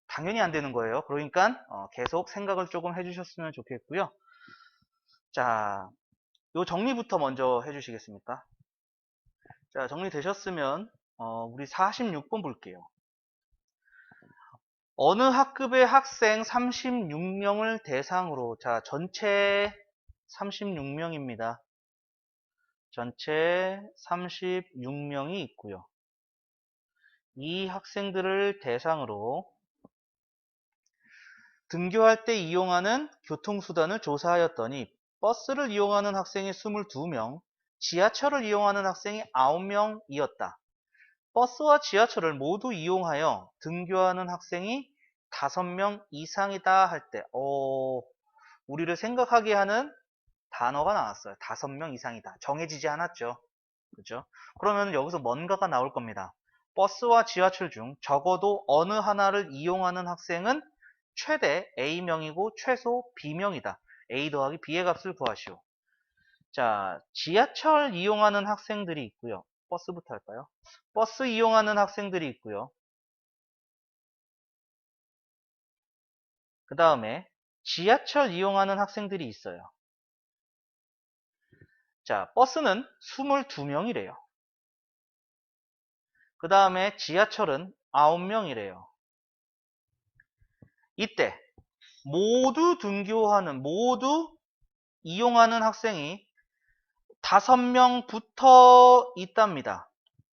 당연히 안 되는 거예요. 그러니까 계속 생각을 조금 해주셨으면 좋겠고요. 자, 요 정리부터 먼저 해주시겠습니까? 자, 정리되셨으면 우리 46번 볼게요. 어느 학급의 학생 36명을 대상으로, 자, 전체 36명입니다. 전체 36명이 있고요. 이 학생들을 대상으로 등교할 때 이용하는 교통수단을 조사하였더니 버스를 이용하는 학생이 22명, 지하철을 이용하는 학생이 9명이었다. 버스와 지하철을 모두 이용하여 등교하는 학생이 5명 이상이다 할 때, 우리를 생각하게 하는 단어가 나왔어요. 5명 이상이다. 정해지지 않았죠. 그죠? 그러면 여기서 뭔가가 나올 겁니다. 버스와 지하철 중 적어도 어느 하나를 이용하는 학생은 최대 A명이고 최소 B명이다. A 더하기 B의 값을 구하시오. 자, 지하철 이용하는 학생들이 있고요. 버스부터 할까요? 버스 이용하는 학생들이 있고요. 그 다음에 지하철 이용하는 학생들이 있어요. 자, 버스는 22명이래요. 그 다음에 지하철은 9명이래요. 이때 모두 이용하는 학생이 5명 붙어 있답니다.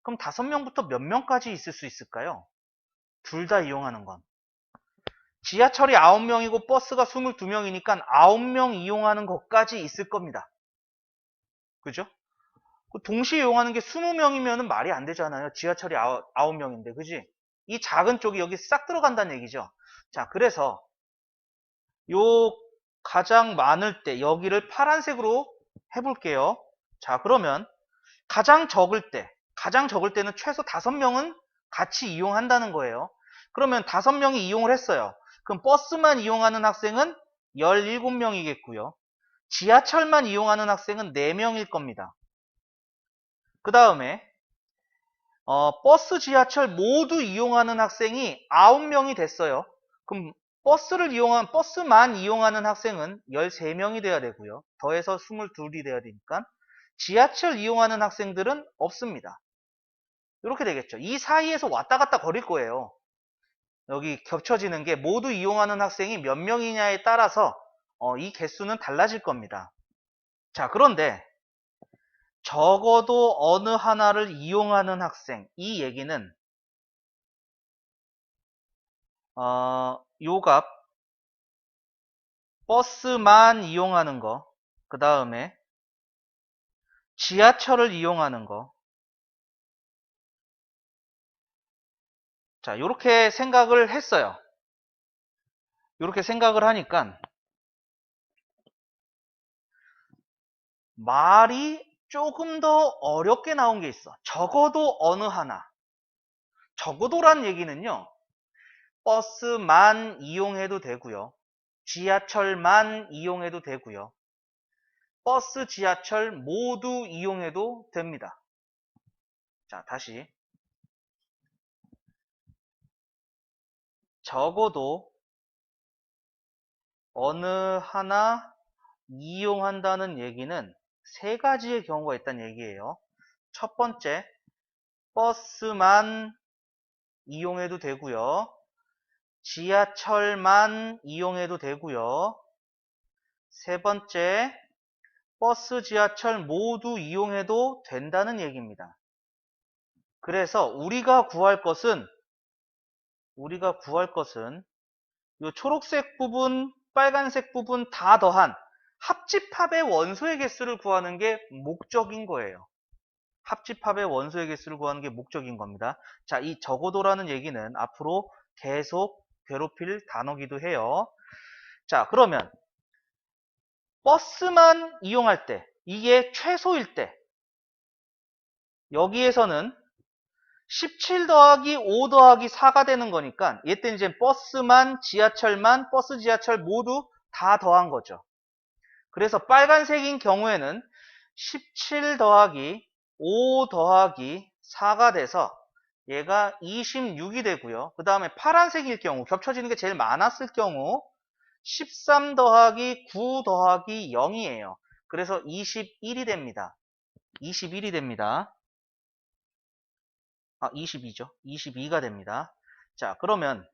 그럼 5명부터 몇 명까지 있을 수 있을까요? 둘 다 이용하는 건. 지하철이 9명이고 버스가 22명이니까 9명 이용하는 것까지 있을 겁니다. 그죠? 동시에 이용하는 게 20명이면 말이 안 되잖아요. 지하철이 9명인데, 그지? 이 작은 쪽이 여기 싹 들어간다는 얘기죠. 자, 그래서 요 가장 많을 때 여기를 파란색으로 해볼게요. 자, 그러면 가장 적을 때는 최소 5명은 같이 이용한다는 거예요. 그러면 5명이 이용을 했어요. 그럼 버스만 이용하는 학생은 17명이겠고요. 지하철만 이용하는 학생은 4명일 겁니다. 그 다음에 버스, 지하철 모두 이용하는 학생이 9명이 됐어요. 그럼 버스만 이용하는 학생은 13명이 돼야 되고요. 더해서 22이 돼야 되니까 지하철 이용하는 학생들은 없습니다. 이렇게 되겠죠. 이 사이에서 왔다 갔다 거릴 거예요. 여기 겹쳐지는 게 모두 이용하는 학생이 몇 명이냐에 따라서 이 개수는 달라질 겁니다. 자, 그런데 적어도 어느 하나를 이용하는 학생, 이 얘기는 요 값, 버스만 이용하는 거, 그 다음에 지하철을 이용하는 거. 자, 요렇게 생각을 했어요. 요렇게 생각을 하니까 말이 조금 더 어렵게 나온 게 있어. 적어도 어느 하나. 적어도란 얘기는요, 버스만 이용해도 되고요. 지하철만 이용해도 되고요. 버스, 지하철 모두 이용해도 됩니다. 자, 다시. 적어도 어느 하나 이용한다는 얘기는 세 가지의 경우가 있다는 얘기예요. 첫 번째, 버스만 이용해도 되고요. 지하철만 이용해도 되고요. 세 번째, 버스, 지하철 모두 이용해도 된다는 얘기입니다. 그래서 우리가 구할 것은 이 초록색 부분, 빨간색 부분 다 더한 합집합의 원소의 개수를 구하는 게 목적인 거예요. 합집합의 원소의 개수를 구하는 게 목적인 겁니다. 자, 이 적어도라는 얘기는 앞으로 계속 괴롭힐 단어기도 해요. 자, 그러면 버스만 이용할 때, 이게 최소일 때, 여기에서는 17 더하기 5 더하기 4가 되는 거니까 얘때 이제 버스만, 지하철만, 버스, 지하철 모두 다 더한 거죠. 그래서 빨간색인 경우에는 17 더하기 5 더하기 4가 돼서 얘가 26이 되고요. 그 다음에 파란색일 경우, 겹쳐지는 게 제일 많았을 경우 13 더하기 9 더하기 0이에요. 그래서 21이 됩니다. 21이 됩니다. 22죠. 22가 됩니다. 자, 그러면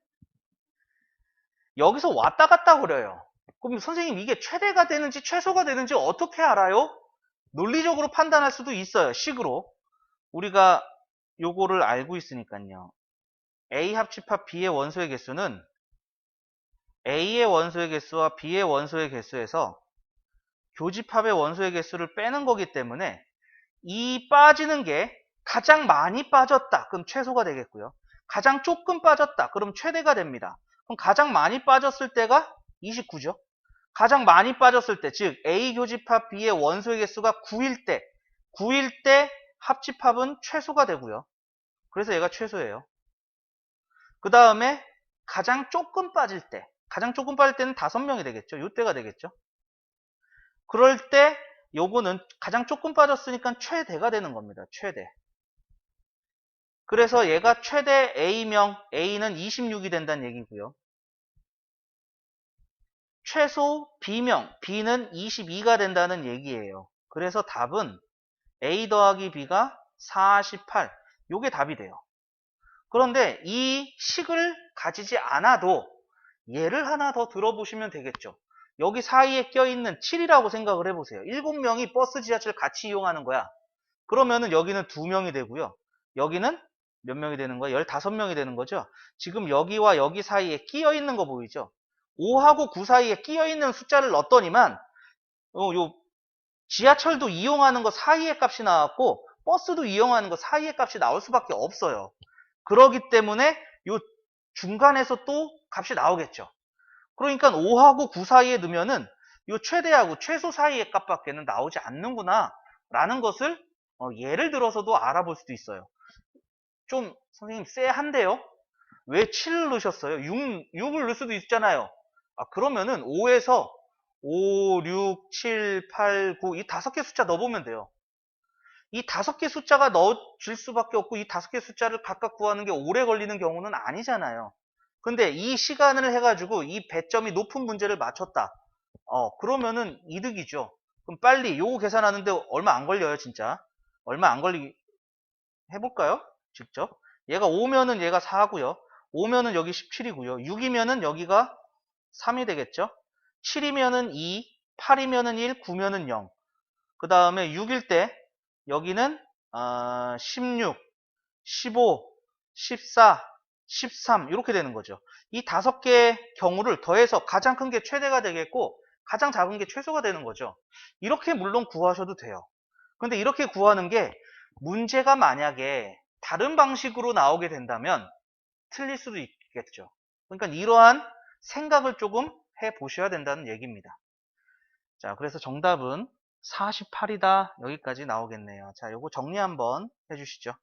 여기서 왔다 갔다 그려요. 그럼 선생님 이게 최대가 되는지 최소가 되는지 어떻게 알아요? 논리적으로 판단할 수도 있어요. 식으로. 우리가 요거를 알고 있으니까요. A 합집합 B의 원소의 개수는 A의 원소의 개수와 B의 원소의 개수에서 교집합의 원소의 개수를 빼는 거기 때문에 이 빠지는 게 가장 많이 빠졌다. 그럼 최소가 되겠고요. 가장 조금 빠졌다. 그럼 최대가 됩니다. 그럼 가장 많이 빠졌을 때가 29죠. 가장 많이 빠졌을 때, 즉 A 교집합 B의 원소의 개수가 9일 때 합집합은 최소가 되고요. 그래서 얘가 최소예요. 그 다음에 가장 조금 빠질 때는 5명이 되겠죠. 요때가 되겠죠. 그럴 때 요거는 가장 조금 빠졌으니까 최대가 되는 겁니다. 최대. 그래서 얘가 최대 A명, A는 26이 된다는 얘기고요. 최소 B명, B는 22가 된다는 얘기예요. 그래서 답은 A 더하기 B가 48. 요게 답이 돼요. 그런데 이 식을 가지지 않아도 얘를 하나 더 들어보시면 되겠죠. 여기 사이에 껴있는 7이라고 생각을 해보세요. 7명이 버스 지하철 같이 이용하는 거야. 그러면은 여기는 2명이 되고요. 여기는 몇 명이 되는 거야? 15명이 되는 거죠. 지금 여기와 여기 사이에 끼어 있는 거 보이죠? 5하고 9 사이에 끼어 있는 숫자를 넣었더니만 요 지하철도 이용하는 거 사이의 값이 나왔고 버스도 이용하는 거 사이의 값이 나올 수밖에 없어요. 그러기 때문에 요 중간에서 또 값이 나오겠죠. 그러니까 5하고 9 사이에 넣으면은 요 최대하고 최소 사이의 값밖에는 나오지 않는구나 라는 것을 예를 들어서도 알아볼 수도 있어요. 좀 선생님 쎄한데요? 왜 7을 넣으셨어요? 6을 넣을 수도 있잖아요. 그러면은 5에서 5, 6, 7, 8, 9 이 5개 숫자 넣어보면 돼요. 이 5개 숫자가 넣어질 수밖에 없고 이 5개 숫자를 각각 구하는 게 오래 걸리는 경우는 아니잖아요. 근데 이 시간을 해가지고 이 배점이 높은 문제를 맞췄다. 그러면은 이득이죠. 그럼 빨리 요거 계산하는데 얼마 안 걸려요, 진짜. 얼마 안 걸리, 해볼까요? 직접. 얘가 5면은 얘가 4고요. 5면은 여기 17이고요. 6이면은 여기가 3이 되겠죠. 7이면은 2, 8이면은 1, 9면은 0. 그 다음에 6일 때 여기는 16, 15, 14, 13 이렇게 되는 거죠. 이 5개의 경우를 더해서 가장 큰 게 최대가 되겠고 가장 작은 게 최소가 되는 거죠. 이렇게 물론 구하셔도 돼요. 근데 이렇게 구하는 게 문제가 만약에 다른 방식으로 나오게 된다면 틀릴 수도 있겠죠. 그러니까 이러한 생각을 조금 해 보셔야 된다는 얘기입니다. 자, 그래서 정답은 48이다. 여기까지 나오겠네요. 자, 요거 정리 한번 해주시죠.